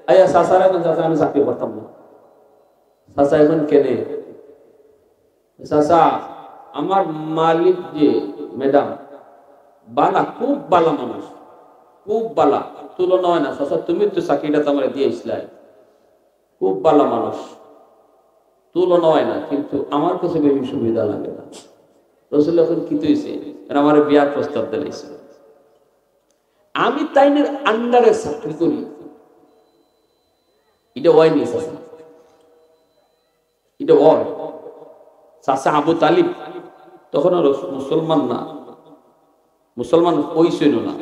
আইয়া চাচারা চাচা আমি চাকরি করতাম না। চাচা এখন কেনে? চাচা আমার মালিক যে ম্যাডাম বালা, খুব বালা মানুষ, খুব বালা, তুলনা হয় না। চাচা তুমি তো চাকরিটা তো আমার দিয়েছিলাই, খুব ভালো মানুষ, তুলনা হয় না, কিন্তু আমার কাছে বেশি সুবিধা লাগে না। রাসূল এখন কি হইছে, আমার বিয়ার প্রস্তাব দিয়েছে। আমি তাইনের আন্ডারে চাকরি করি, এটা হয়নি চাচা, এটা হয়। চাচা আবু তালিব তখন মুসলমান না, মুসলমান হইছিল না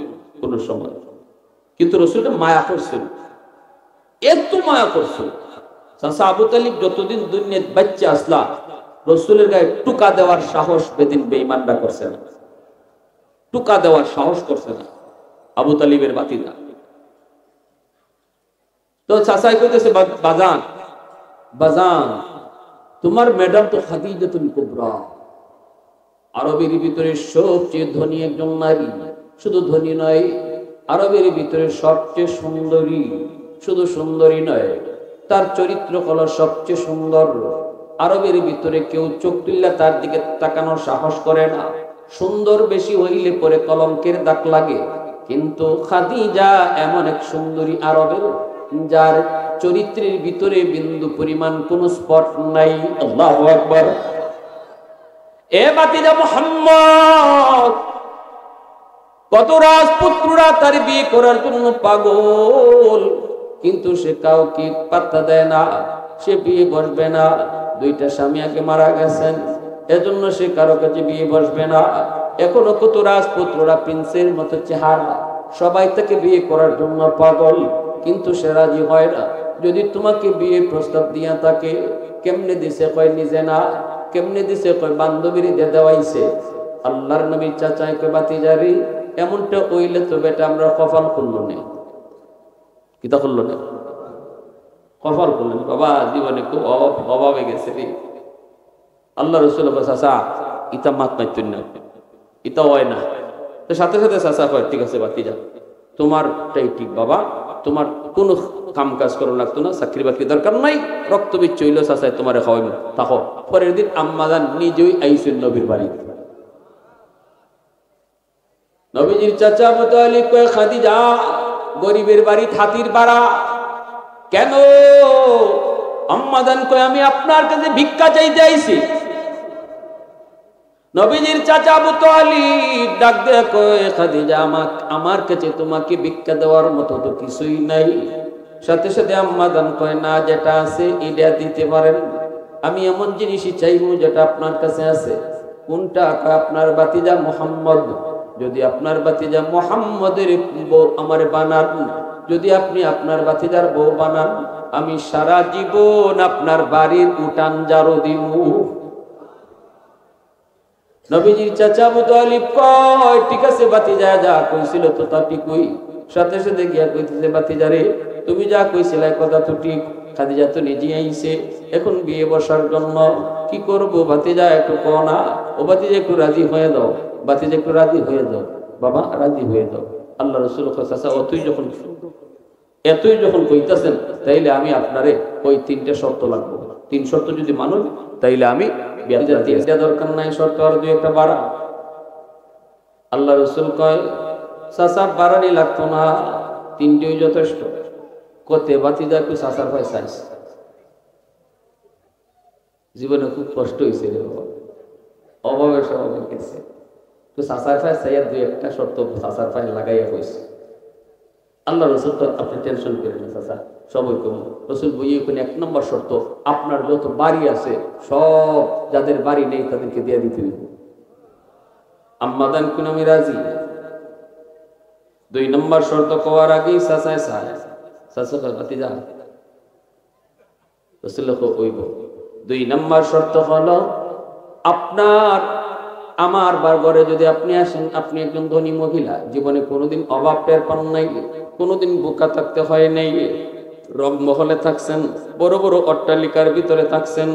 কোন সময়, কিন্তু রাসূলকে মায়া করছিল, এত মায়া করছিল। চাচা আবু তালিব যতদিন দুনিয়ায় বাচ্চা আসলা, রাসূলের গায়ে টুকা দেওয়ার সাহস বেদিন বেঈমানরা করছে না, টুকা দেওয়ার সাহস করছে না আবু তালিবের বাতিদা। তো চাচাই কইতেছে বাজান বাজান, তোমার ম্যাডাম তো খাদিজাতুল কুবরা, আরবের ভিতরে সবচেয়ে ধনী একজন নারী। শুধু ধনী নয়, আরবের ভিতরে সবচেয়ে সুন্দরী। শুধু সুন্দরী নয়, তার চরিত্র কলা সবচেয়ে সুন্দর। আরবের ভিতরে কেউ চোখ তুললে তার দিকে তাকানোর সাহস করে না। সুন্দর বেশি হইলে পরে কলঙ্কের দাগ লাগে। কিন্তু খাদিজা এমন এক সুন্দরী আরবের, যার চরিত্রের ভিতরে বিন্দু পরিমাণ কোন স্পট নাই। আল্লাহু আকবার। এ বাতিজা মুহাম্মদ, কত রাজপুত্ররা তার বিয়ে করার জন্য পাগল, কিন্তু সে কাউকে পাত্তা দেয় না, সে বিয়ে বসবে না। দুইটা স্বামী আগে মারা গেছেন, এজন্য সে কারো কাছে বিয়ে বসবে না। এখনো কত রাজপুত্ররা প্রিন্সের মতো চেহারা, সবাই তাকে বিয়ে করার জন্য পাগল, কিন্তু সে রাজি হয় না। যদি তোমাকে বিয়ে প্রস্তাব দিয়া থাকে, কেমনে দিছে? কয় নিজে না। কেমনে দিছে? কয় বান্ধবীর দিয়ে দেওয়াইছে। আল্লাহর নবীর চাচাই কয় বাতিজারি, এমনটা হইলে তো বেটা আমরা কপাল করলো না। কিতা করলো না? কপাল করলেন। বাবা জীবনে খুব অভাবে গেছে রে। আল্লাহ রসুল চাচা ইতা মাত মাইতেন না, ইতা হয় না। তো সাথে সাথে চাচা কয় ঠিক আছে বাতিজা, তোমারটাই ঠিক বাবা, তোমার কোনো কাম কাজ করা লাগতো না, চাকরি বাকরি দরকার নাই, রক্ত বিচ্ছ হইল চাচাই তোমারে খাওয়াইব থাকো। পরের দিন আম্মাজান নিজেই আইসেন নবীর বাড়ি। নবীজির চাচা আবু তালিব কয় খাদিজা, গরিবের বাড়ি হাতির বাড়া কেন? আম্মাজান কয় আমি আপনার কাছে ভিক্ষা চাইতে আইছি। নবীজির চাচা আবু তালিব ডাক দিয়ে কয় খাদিজা, আমার কাছে তোমাকে ভিক্ষা দেওয়ার মতো তো কিছুই নাই। সাথে সাথে আম্মাজান কয় না, যেটা আছে এটা দিতে পারেন। আমি এমন জিনিসই চাইবো যেটা আপনার কাছে আছে। কোনটা? আপনার বাতিজা মুহাম্মদ, যদি আপনার বাতিজা মুহাম্মদের বউ আমার বানান, যদি আপনি আপনার বাতিজার বউ বানান, আমি সারা জীবন আপনার বাড়ির উঠান জারো দিব। নবীজির চাচা আবু তালিব কয় ঠিক আছে বাতিজা, যা কইছিল তো তা ঠিকই। সাথে সাথে গিয়া কইতেছে বাতিজারে, তুমি যা কইছিলে কথা তো ঠিক, খাদিজা তো নিজে আইছে এখন বিয়ে বসার জন্য, কি করব বাতিজা একটু কও না। ও বাতিজা একটু রাজি হয়ে দাও, বাতিজা একটু রাজি হয়ে যাও, বাবা রাজি হয়ে যাও। আল্লাহ রসুল চাচা এতই যখন কইতাছেন, তাইলে আমি আপনারে ওই 3টে শর্ত লাগবো, 3 শর্ত যদি মানুন তাইলে আমি দরকার নাই, শর্ত আর 2-1টা বাড়া। আল্লাহ রসুল কয় চাচা বাড়ানি লাগতো না, 3টেই যথেষ্ট। কতে বাতিজা একটু চাচার পায় চাইস, জীবনে খুব কষ্ট হয়েছে রে বাবা, অভাবের স্বভাবে গেছে, তো চাচার পায় চাইয়া 2-1টা শর্ত চাচার পায় লাগাইয়া কইছে। আল্লাহ রসুল তো আপনি টেনশন করেন না চাচা, সবই কম। রসুল বইয়ে কোন 1 নম্বর শর্ত, আপনার যত বাড়ি আছে সব যাদের বাড়ি নেই তাদেরকে দিয়ে দিতে দিব। আম্মাদান কোন আমি রাজি। 2 নম্বর শর্ত কওয়ার আগেই চাচায় চায়, চাচা বাতিজা রসুল কইব 2 নম্বর শর্ত হলো আপনার আমার ঘরে যদি আপনি আসেন, আপনি একজন ধনী মহিলা, জীবনে কোনোদিন অভাব টের পান নাই, কোনোদিন বোকা থাকতে হয় নাই, রংমহলে থাকছেন, বড় বড় অট্টালিকার ভিতরে থাকছেন,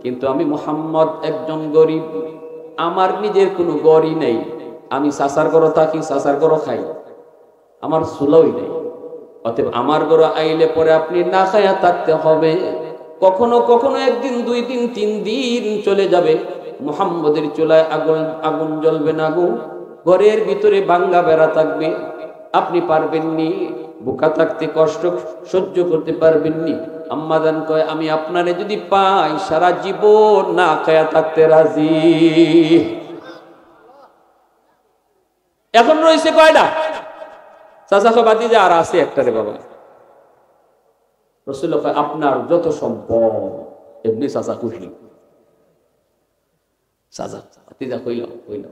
কিন্তু আমি মুহাম্মদ একজন গরিব, আমার নিজের কোনো গড়ই নেই, আমি চাচার ঘরে থাকি, চাচার ঘরে খাই, আমার চুলাই নেই। অতএব আমার ঘরে আইলে পরে আপনি না খায়া থাকতে হবে। কখনো কখনো 1 দিন 2 দিন 3 দিন চলে যাবে, মুহাম্মদের চুলায় আগুন জ্বলবে না গো, ঘরের ভিতরে ভাঙ্গা বেড়া থাকবে, আপনি পারবেননি, বোকা থাকতে কষ্ট সহ্য করতে পারবেননি। আম্মাজান কয় আমি আপনারে যদি পাই সারা জীবন না খায়া থাকতে রাজি। এখন রয়েছে কয়টা? চাচা কয় বাতিজা আর আছে একটা রে বাবা। রাসূল কয় আপনার যত সম্পদ। এমনি চাচা খুশি, চাচা বাতিজা কইল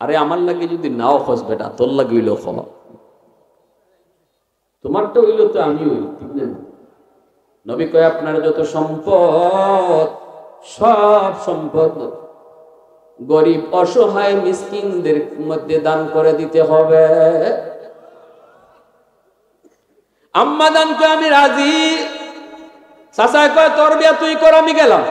আরে আমার লাগে যদি নাও খোঁজ বেটা, তোর লাগে হইল খ, তোমারটা হইল তো আমি হইল, ঠিক না? নবী কয় আপনার যত সম্পদ, সব সম্পদ গরিব অসহায় মিসকিনদের মধ্যে দান করে দিতে হবে। আম্মা দান কয় আমি রাজি। চাচা কয় তোর বিয়া তুই কর, আমি গেলাম।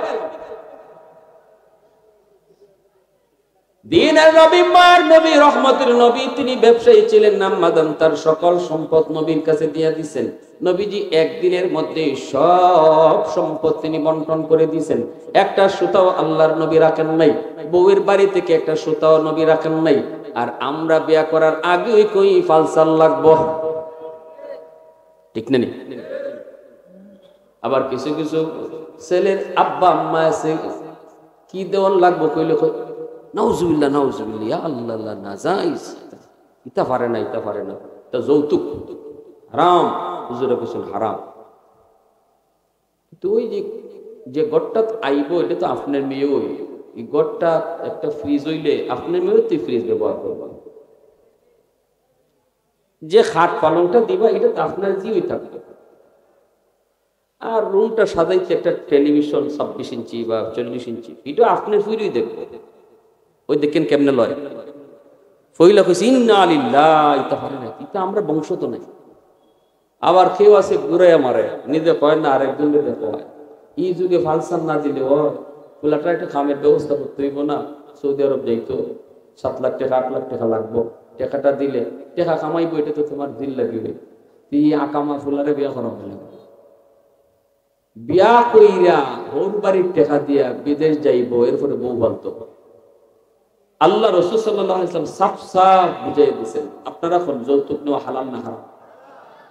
দিনের নবী, মার নবী, রহমতের নবী, তিনি ব্যবসায়ী ছিলেন। আম্মাদান তার সকল সম্পদ নবীর কাছে দিয়ে দিয়েছেন। নবীজি একদিনের মধ্যে সব সম্পদ তিনি বন্টন করে দিয়েছেন। একটা সুতাও আল্লাহর নবী রাখেন নাই, বউয়ের বাড়ি থেকে একটা সুতাও নবী রাখেন নাই। আর আমরা বিয়া করার আগে কই ফালসাল লাগবো, ঠিক না? আবার কিছু কিছু ছেলের আব্বা আম্মা আছে, কি দেওয়ান লাগবো কইলে নাউজুবিল্লাহ নাউজুবিল্লাহ, ইয়া আল্লাহ, না যাইস, ইতা পারে না, ইতা পারে না, তা যৌতুক হারাম, হুজুরে কইছেন হারাম। তো ওই যে গড়টা আইব, এটা তো আপনার মেয়ে, ওই এই গড়টা একটা ফ্রিজ হইলে আপনার মেয়েও তো ফ্রিজ ব্যবহার করবা। যে খাট পালংটা দিবা এটা তো আপনার জিওই থাকবে, আর রুমটা সাজাইতে একটা টেলিভিশন 26 ইঞ্চি বা 40 ইঞ্চি এটা আপনার ফুরিয়ে দেখবো। ওই দেখেন কেমনে লয় ফইলা কইছি ইন্না লিল্লাহ, এটা হয় না, এটা আমরা বংশ তো নাই। আবার কেউ আছে ঘুরাইয়া মারে, নিজে কয় না আরেকজনকে দেখো হয়। এই যুগে ফালসান না দিলে ও পোলাটা একটা খামের ব্যবস্থা করতে হইব না, সৌদি আরব যাইতো 7 লাখ টাকা 8 লাখ টাকা লাগবো, টাকাটা দিলে টাকা কামাইবো, এটা তো তোমার দিল লাগিবে, তুই আকামা ফুলারে বিয়া করা হলে বিয়া কইরা ওর বাড়ির টাকা দিয়া বিদেশ যাইবো, এরপরে বউ বলতো। আল্লাহ রাসূল সাল্লাল্লাহু আলাইহি ওয়াসাল্লাম সাফ সাফ বুঝাই দিয়েছেন আপনারা কোন যৌতুক নেওয়া হালাল না হারাম।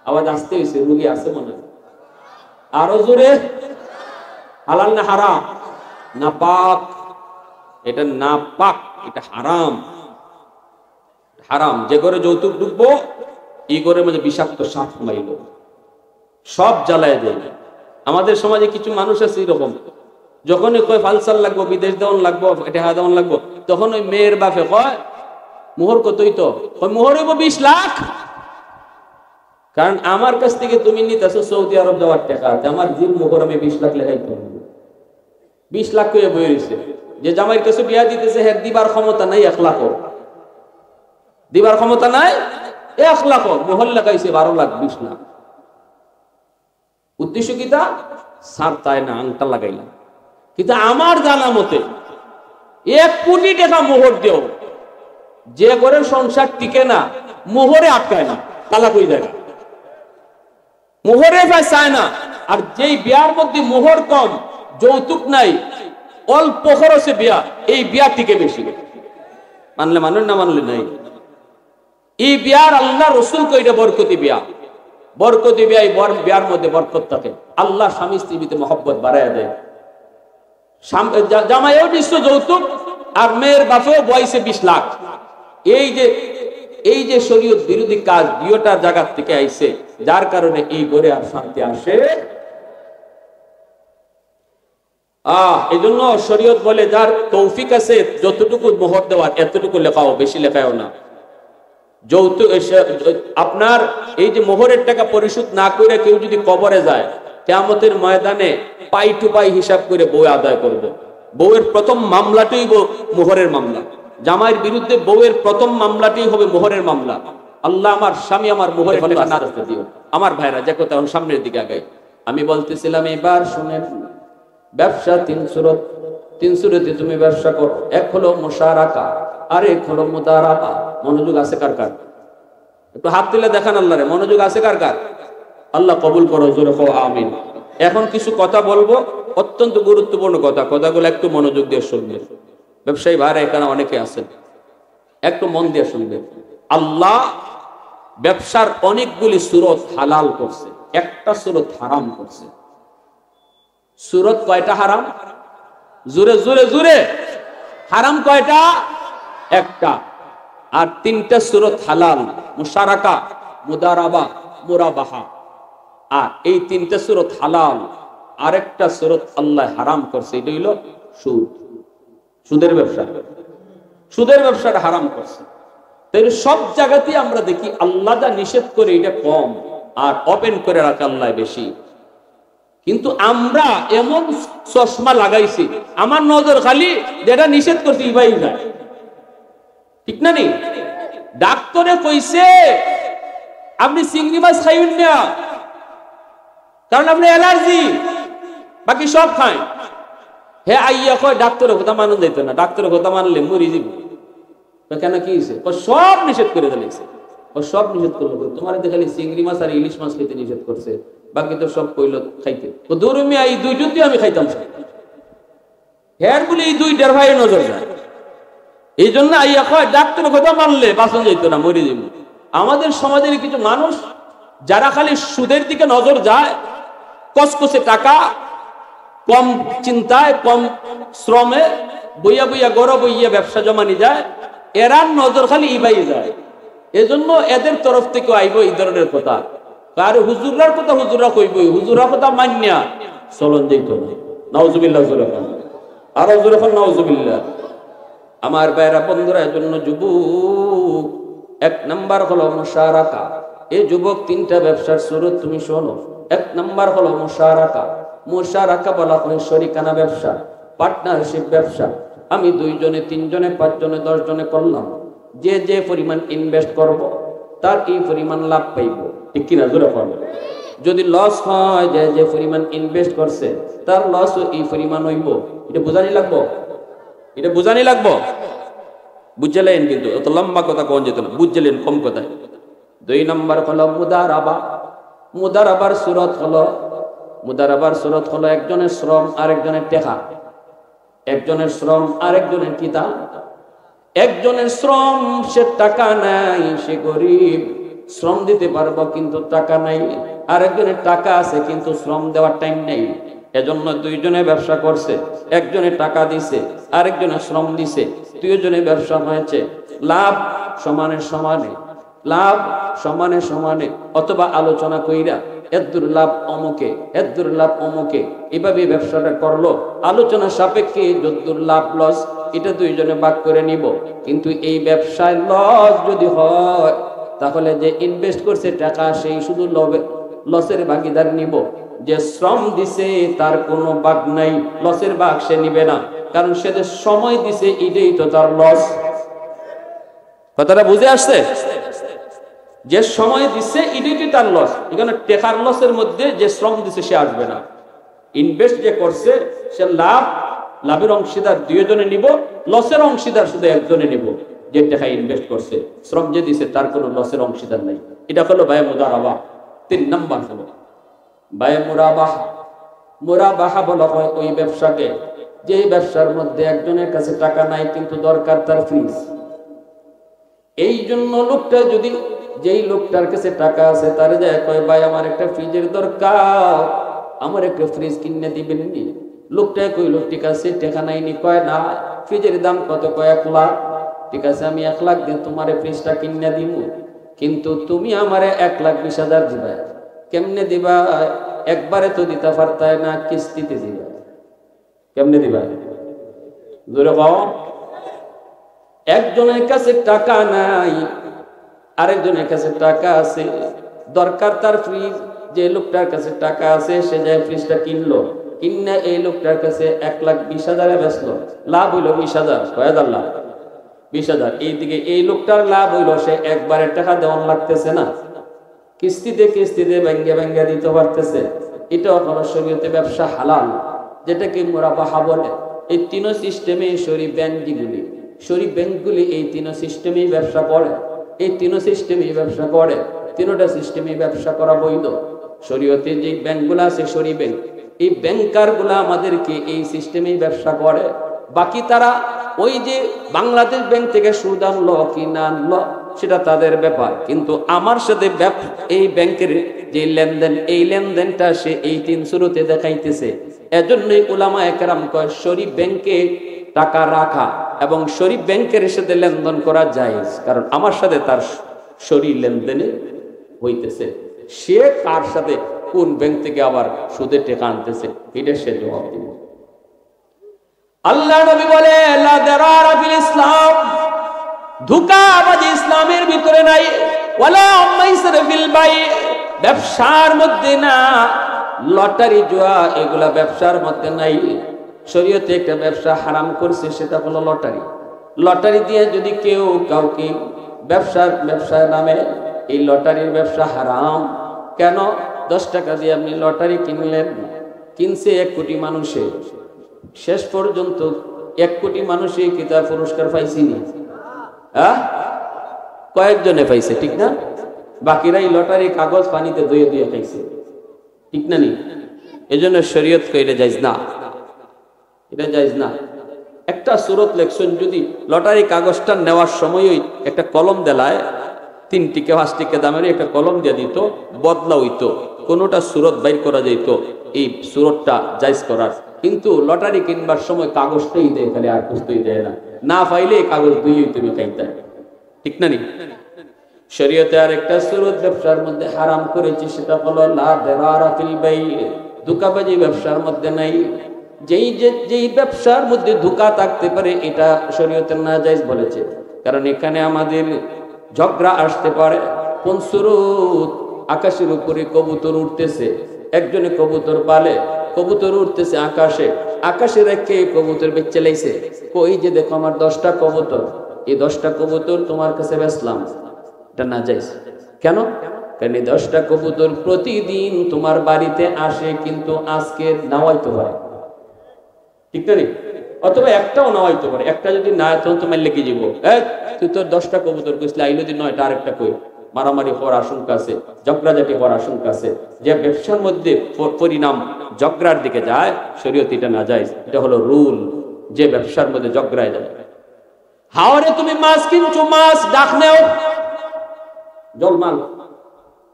আওয়াজ আসতে হইছে, রুগী আছে মনে হয়, আরো জোরে, হালাল না হারাম? না পাক, এটা না পাক, এটা হারাম। হারাম যে ঘরে যৌতুক ঢুকবো এই ঘরের মধ্যে বিষাক্ত সাপ মাইল, সব জ্বালায় দেয়। আমাদের সমাজে কিছু মানুষ আছে এরকম, যখনই কয় ফালসাল লাগবো, বিদেশ দেওয়ান লাগবো, টাকা দেওয়ান লাগবো, তখন ওই মেয়ের বাপে কয় মোহর কতই তো, মোহর হইব 20 লাখ। কারণ আমার কাছ থেকে তুমি নিতেছো সৌদি আরব যাওয়ার টাকা, আমার জিল মোহর আমি 20 লাখ লেখাই তো 20 লাখ করে বই রয়েছে। যে জামাইয়ের কাছে বিয়া দিতেছে হ্যাঁ দিবার ক্ষমতা নাই, 1 লাখ দিবার ক্ষমতা নাই, 1 লাখ মোহর লেখাইছে 12 লাখ 20 লাখ। উদ্দেশ্য কিতা? সার তাই না আংটা লাগাইলাম। কিন্তু আমার জানা মতে 1 কোটি টাকা মোহর দেও, যে করে সংসার টিকে না মোহরে আটকায় না, তালাক হয়ে যায়, মোহরে চায় না। আর যেই বিয়ার মধ্যে মোহর কম, যৌতুক নাই, অল্প খরচে বিয়া, এই বিয়া টিকে বেশি। মানলে মানুষ না মানলে নাই। এই বিয়ার আল্লাহ রসুল কইটা বরকতি বিয়া, বরকতি বিয়া, বিয়ার মধ্যে বরকত থাকে। আল্লাহ স্বামী স্ত্রীর ভিতরে মহব্বত বাড়ায় দেয়। জামাইও নিশ্চয় যৌতুক, আর মেয়ের বাপেও বয়সে 20 লাখ। এই যে শরীয়ত বিরোধী কাজ দুইটা জায়গা থেকে আইছে, যার কারণে এই ঘরে আর শান্তি আসে। এই জন্য শরীয়ত বলে যার তৌফিক আছে যতটুকু মোহর দেওয়ার এতটুকু লেখাও, বেশি লেখাও না। যৌতুক আপনার এই যে মোহরের টাকা পরিশোধ না করে কেউ যদি কবরে যায়, কিয়ামতের ময়দানে পাই টু পাই হিসাব করে বউ আদায় করবে। বউয়ের প্রথম মামলাটাই মোহরের মামলা, জামাইয়ের বিরুদ্ধে বউয়ের প্রথম মামলাটাই হবে মোহরের মামলা। আল্লাহ আমার স্বামী আমার মোহরের না রাখতে দিও। আমার ভাইরা যে কথা সামনের দিকে আগাই, আমি বলতেছিলাম এবার শুনেন, ব্যবসা 3 সুরত, 3 সুরতে তুমি ব্যবসা করো। এক হলো মুশারাকা, আর এক হলো মুদারাবা। মনোযোগ আছে কার কার? একটু হাত তুলে দেখান আল্লাহ রে, মনোযোগ আছে কার কার? আল্লাহ কবুল করো, জোরে কও আমিন। এখন কিছু কথা বলবো, অত্যন্ত গুরুত্বপূর্ণ কথা, কথাগুলো একটু মনোযোগ দিয়ে শুনবেন। ব্যবসায়ী ভাইরা এখানে অনেকে আছেন, একটু মন দিয়ে শুনবেন। আল্লাহ ব্যবসার অনেকগুলি সুরত হালাল করছে, একটা সুরত হারাম করছে। সুরত কয়টা হারাম? জোরে জোরে জোরে, হারাম কয়টা? একটা। আর 3টা সুরত হালাল, মুশারাকা, মুদারাবা, মুরাবাহা। আর এই 3টা সুরত হালাল, আরেকটা সুরত আল্লাহ হারাম করছে, এটা হইল সুদ, সুদের ব্যবসা। সুদের ব্যবসাটা হারাম করছে। তাই সব জায়গাতেই আমরা দেখি আল্লাহ যা নিষেধ করে এটা কম, আর ওপেন করে রাখে আল্লাহ বেশি। কিন্তু আমরা এমন চশমা লাগাইছি, আমার নজর খালি যেটা নিষেধ করছি ইবাই যায়, ঠিক না? নি ডাক্তারে কইছে আপনি চিংড়ি মাছ খাইবেন না, কারণ আপনি অ্যালার্জি, বাকি সব খায়। হে আইয়া কয় ডাক্তারের কথা মানুষ যাইতো না, ডাক্তারের কথা মানলে মরি যাব। কেন কি হয়েছে? সব নিষেধ করে দিয়েছে, সব নিষেধ করলো। তোমার খালি চিংড়ি মাছ আর ইলিশ মাছ খেতে নিষেধ করছে, বাকি তো সব কইল খাইতে। দৌড়মিয়া এই 2টি আমি খাইতাম, হ্যাঁ বলে এই 2টার ভাই নজর যায়। এই জন্য আইয়া কয় ডাক্তারের কথা মানলে বাঁচন যাইতো না, মরি যাব। আমাদের সমাজের কিছু মানুষ যারা খালি সুদের দিকে নজর যায়, কসকসে টাকা, কম চিন্তায়, কম শ্রমে বইয়া বইয়া গড় বইয়া ব্যবসা জমানি যায়, এরা নজর খালি ইবাই যায়। এজন্য এদের তরফ থেকে আইব এই ধরনের কথা। আর হুজুরার কথা হুজুরা কইবই, হুজুরা কথা মান্যা চলন যেত না। নাউজুবিল্লাহ, জোরে খান, আরো জোরে খান নাউজুবিল্লাহ। আমার ভাইরা বন্ধুরা, এজন্য যুবক এক নাম্বার হলো মুশারাকা। এই যুবক তিনটা ব্যবসার সুরত তুমি শোনো। এক নাম্বার হলো মুশারাকা। মুশারাকা বলা হয় শরিকানা ব্যবসা, পার্টনারশিপ ব্যবসা। আমি 2 জনে 3 জনে 5 জনে 10 জনে করলাম, যে যে পরিমাণ ইনভেস্ট করব তার এই পরিমাণ লাভ পাইব, ঠিক কিনা জোরে বলো। যদি লস হয়, যে যে পরিমাণ ইনভেস্ট করছে তার লসও এই পরিমাণ হইব। এটা বুঝানি লাগবো, এটা বুঝানি লাগবো। বুঝলেন? কিন্তু অত লম্বা কথা কোন যেত না, বুঝলেন কম কথায়। 2 নম্বর হলো মুদারাবা। মুদারাবার সুরত হলো একজনের শ্রম আরেকজনের টেকা। একজনের শ্রম আরেকজনের কিতা। একজনের শ্রম, সে টাকা নাই, সে গরিব, শ্রম দিতে পারবো কিন্তু টাকা নাই। আরেকজনের টাকা আছে কিন্তু শ্রম দেওয়ার টাইম নেই। এজন্য 2 জনে ব্যবসা করছে, একজনে টাকা দিছে আরেকজনে শ্রম দিছে, 2 জনে ব্যবসা হয়েছে। লাভ সমানে সমানে, লাভ সমানে সমানে, অথবা আলোচনা কইরা এদ্দুর লাভ অমুকে, এদ্দুর লাভ অমুকে, এভাবে ব্যবসাটা করলো। আলোচনা সাপেক্ষে যদ্দুর লাভ লস এটা 2 জনে ভাগ করে নিব। কিন্তু এই ব্যবসায় লস যদি হয়, তাহলে যে ইনভেস্ট করছে টাকা সেই শুধু লসের ভাগিদার নিব। যে শ্রম দিছে তার কোনো ভাগ নাই, লসের ভাগ সে নিবে না, কারণ সে যে সময় দিছে এটাই তো তার লস। কথাটা বুঝে আসছে? যে সময় দিছে এটাই তার লস। এখানে টেকার লসের মধ্যে যে শ্রম দিছে সে আসবে না। ইনভেস্ট যে করছে সে লাভের অংশীদার 2 জনে নিব, লসের অংশীদার শুধু একজনে নিব, যে টাকা ইনভেস্ট করছে। শ্রম যে দিছে তার কোনো লসের অংশীদার নাই। এটা হলো বায়ে মুদারাবা। 3 নাম্বার হলো বায়ে মুরাবাহা। মুরাবাহা বলা হয় ওই ব্যবসাকে যে ব্যবসার মধ্যে একজনের কাছে টাকা নাই কিন্তু দরকার তার ফ্রিজ। এই জন্য লোকটা যদি, যেই লোকটার কাছে টাকা আছে তারে যায় কয় ভাই আমার একটা ফ্রিজের দরকার, আমার একটা ফ্রিজ কিনে দিবেন নি? লোকটা কইল ঠিক আছে, টাকা নাই নি? কয় না, ফ্রিজের দাম কত? কয় 1 লাখ। ঠিক আছে, আমি 1 লাখ দিয়ে তোমার ফ্রিজটা কিনে দিব, কিন্তু তুমি আমারে 1,20,000 দিবা। কেমনে দিবা? একবারে তো দিতে পারতাই না, কিস্তিতে দিবা। কেমনে দিবা? জোরে বাবা। একজনের কাছে টাকা নাই, আরেকজনের কাছে টাকা আছে, দরকার তার ফ্রিজ। যে লোকটার কাছে টাকা আছে সে যায় ফ্রিজটা কিনলো, কিনে এই লোকটার কাছে 1,20,000 বেচলো, লাভ হইলো 20,000। কয়েদার লাভ 20,000। এইদিকে এই লোকটার লাভ হইলো সে একবারে টাকা দেওয়ান লাগতেছে না, কিস্তিতে কিস্তিতে ব্যাঙ্গে দিতে পারতেছে। এটাও হলো শরীয়তে ব্যবসা হালাল, যেটাকে মুরাবাহা বলে। এই 3 সিস্টেমে শরী ব্যাংকগুলি এই 3 সিস্টেমেই ব্যবসা করে। এই 3 সিস্টেমেই ব্যবসা করে। 3টা সিস্টেমেই ব্যবসা করা বৈধ। শরীয়তে যে ব্যাংকগুলো আছে শরী ব্যাংক, এই ব্যাংকারগুলা আমাদেরকে এই সিস্টেমেই ব্যবসা করে। বাকি তারা ওই যে বাংলাদেশ ব্যাংক থেকে সুদ আনলো কি না আনলো সেটা তাদের ব্যাপার, কিন্তু আমার সাথে এই ব্যাংকের যে লেনদেন, এই লেনদেনটা সে এই 3 সুরতে দেখাইতেছে। এজন্যই উলামায়ে কেরাম কয় শরী ব্যাংকে টাকা রাখা এবং শরী ব্যাংকের সাথে লেনদেন করা জায়েজ, কারণ আমার সাথে তার শরী লেনদেনে হইতেছে। সে কার সাথে কোন ব্যাংক থেকে আবার সুদে টাকা আনতেছে এটা সে জবাব দিবে। আল্লাহ নবী বলে লা দারারা ফিল ইসলাম, ধোঁকাবাজি ইসলামের ভিতরে নাই। ওয়ালা মাইসার ফিল বাই, ব্যবসার মধ্যে না। লটারি জুয়া এগুলা ব্যবসার মধ্যে নাই। শরীয়তে একটা ব্যবসা হারাম করছে, সেটা হলো লটারি। লটারি দিয়ে যদি কেউ কাউকে ব্যবসার নামে, এই লটারির ব্যবসা হারাম। কেন? 10 টাকা দিয়ে আপনি লটারি কিনলেন, কিনছে 1 কোটি মানুষে, শেষ পর্যন্ত 1 কোটি মানুষই কি তার পুরস্কার পাইছিনি? কয়েকজনে পাইছে, ঠিক না? বাকিরা এই লটারি কাগজ পানিতে ধুয়ে ধুয়ে খাইছে, ঠিক না? নি এজন্য শরীয়ত কইলে যাইজ না, এটা যাইজ না। একটা সুরত লেখছেন, যদি লটারি কাগজটা নেওয়ার সময়ই একটা কলম দেলায় 3 টিকা 5 টিকা দামের একটা কলম দিয়ে দিত, বদলা হইতো, কোনোটা সুরত বাইর করা যেত এই সুরতটা জায়েজ করার। কিন্তু লটারি কিনবার সময় কাগজটাই দেয়, খালি আর কিছুই দেয় না। না পাইলে কাগজ দুইই তুমি খাইতে, ঠিক না? নি শরীয়তে আর একটা সুরত ব্যবসার মধ্যে হারাম করেছে, সেটা হলো লা দারারা ফিল বাই, ধোঁকাবাজি ব্যবসার মধ্যে নাই। যেই ব্যবসার মধ্যে ধোঁকা থাকতে পারে এটা শরীয়তে নাজায়েজ বলেছে, কারণ এখানে আমাদের ঝগড়া আসতে পারে। কোন সুরত? আকাশের উপরে কবুতর উঠতেছে, একজনে কবুতর পালে, কবুতর উঠতেছে আকাশে, আকাশে রেখে কবুতর বেচে লাইছে। কই যে দেখো আমার 10টা কবুতর, এই 10টা কবুতর তোমার কাছে বেচলাম। এটা না যাইছে। কেন? কারণ এই 10টা কবুতর প্রতিদিন তোমার বাড়িতে আসে, কিন্তু আজকে নাও হইতে পারে, ঠিক না? অথবা একটাও নাও হইতে পারে। একটা যদি না, তখন তোমার লেগে যাবো, তুই তোর 10টা কবুতর কইসলে, আইলো দিন 9টা আরেকটা কই, মারামারি হওয়ার আশঙ্কা আছে, ঝগড়াঝাটি হওয়ার আশঙ্কা আছে। যে ব্যবসার মধ্যে পরিণাম ঝগড়ার দিকে যায়, শরীয়ত এটা না যায়। এটা হলো রুল, যে ব্যবসার মধ্যে ঝগড়ায় যায়। হাওরে তুমি মাছ কিনছো, মাছ ডাক নেও, জল মাল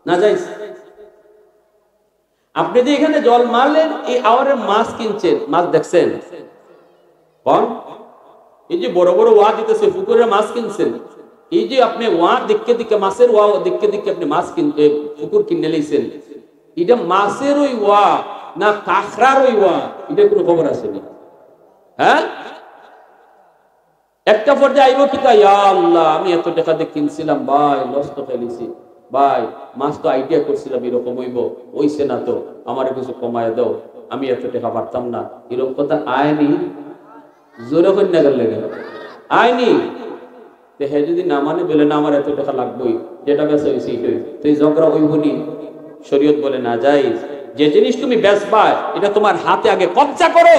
না যাই। আপনি যে এখানে জল মারলেন, এই আওয়ারের মাছ কিনছেন, মাছ দেখছেন? কোন এই যে বড় বড় ওয়া দিতেছে, পুকুরের মাছ কিনছেন, এই যে আপনি ওয়া দেখতে দেখতে, মাছের ওয়া দেখতে দেখতে আপনি মাছ কিনতে পুকুর কিনে নিয়েছেন, এটা মাছের ওই ওয়া না কাঁকড়ার ওই ওয়া, এটা কোনো খবর আছে না? হ্যাঁ, একটা পর্যায়ে আইব কি তা, ইয়া আল্লাহ আমি এত টাকা দিয়ে কিনছিলাম ভাই, লস তো ফেলেছি ভাই, মাছ তো আইডিয়া করছিলাম এরকম হইব, হইছে না তো, আমার কিছু কমায় দাও, আমি এত টাকা পারতাম না, এরকম কথা আয়নি? জোরে কন্যা গেল আয়নি? হ্যাঁ, যদি না মানে বলে না আমার এত টাকা লাগবেই, যেটা বেচা হয়েছে এটাই, তো এই ঝগড়া হইবনি। শরীয়ত বলে না যাই। যে জিনিস তুমি বেচবা, এটা তোমার হাতে আগে কবজা করো,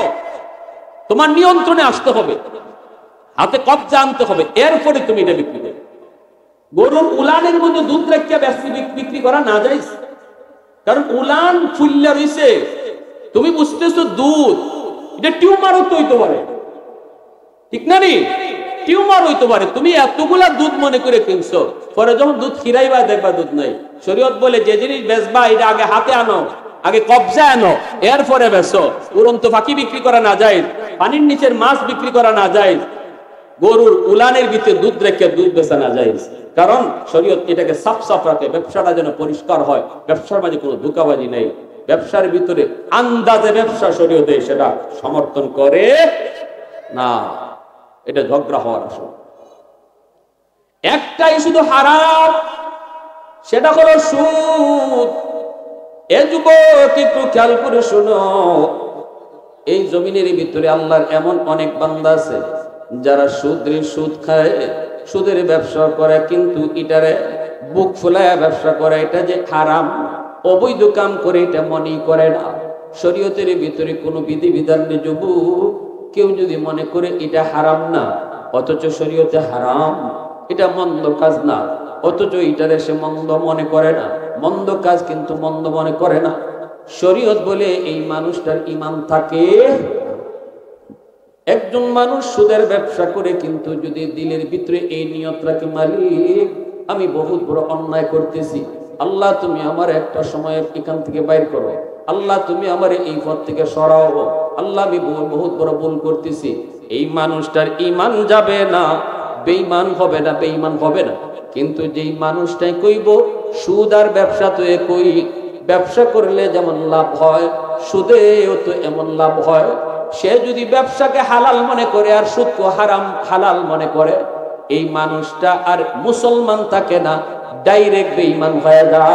তোমার নিয়ন্ত্রণে আসতে হবে, হাতে কবজা আনতে হবে, এরপরে তুমি এটা বিক্রি করবে। গরুর উলানের মধ্যে দুধ রেখে বিক্রি করা না যায়, কারণ উলান ফুল্লা রয়েছে, তুমি বুঝতেছো দুধ, এটা টিউমারও তো হইতে পারে, ঠিক না? টিউমার হইতে পারে। তুমি এতগুলা দুধ মনে করে কিনছো, পরে যখন দুধ খিরাইবা দেখবা দুধ নাই। শরীয়ত বলে যে জিনিস বেচবা, এটা আগে হাতে আনো, আগে কবজা আনো, এরপরে বেচো। উড়ন্ত পাখি বিক্রি করা না যায়, পানির নিচের মাছ বিক্রি করা না যায়, গরুর উলানের ভিতরে দুধ রেখে দুধ বেচা না যায়, কারণ শরীয়ত এটাকে সাফ সাফ রাখে, ব্যবসাটা যেন পরিষ্কার হয়, ব্যবসার মাঝে কোনো ধোঁকাবাজি নেই। ব্যবসার ভিতরে আন্দাজে ব্যবসা শরীয়তে সেটা সমর্থন করে না, এটা ঝগড়া হওয়ার আসলে একটাই শুধু হারাম, সেটা হলো সুদ। এ যুবক একটু খেয়াল করে শোনো, এই জমিনের ভিতরে আল্লাহর এমন অনেক বান্দা আছে যারা সুদ খায়, সুদের ব্যবসা করে, কিন্তু এটারে বুক ফুলায় ব্যবসা করে, এটা যে হারাম অবৈধ কাম করে, এটা মনেই করে না। শরীয়তের ভিতরে কোনো বিধি বিধান নেই। যুবক কেউ যদি মনে করে এটা হারাম না, অথচ শরীয়তে হারাম, এটা মন্দ কাজ না, অথচ এটারে সে মন্দ মনে করে না, মন্দ কাজ কিন্তু মন্দ মনে করে না। শরীয়ত বলে এই মানুষটার ঈমান থাকে। একজন মানুষ সুদের ব্যবসা করে, কিন্তু যদি দিলের ভিতরে এই নিয়ত রাখে, মালিক আমি বহুত বড় অন্যায় করতেছি, আল্লাহ তুমি আমার একটা সময় এখান থেকে বাইর করো, আল্লাহ তুমি আমার এই পথ থেকে সরাও, আল্লাহ আমি বহুত বড় ভুল করতেছি, এই মানুষটার ঈমান যাবে না, বেঈমান হবে না, বেঈমান হবে না। কিন্তু যেই মানুষটাই কইব সুদ আর ব্যবসা তো একই, ব্যবসা করলে যেমন লাভ হয়, সুদেও তো এমন লাভ হয়, সে যদি ব্যবসাকে হালাল মনে করে আর সুদকে হারাম হালাল মনে করে, এই মানুষটা আর মুসলমান থাকে না, ডাইরেক্ট বেঈমান হয়ে যায়।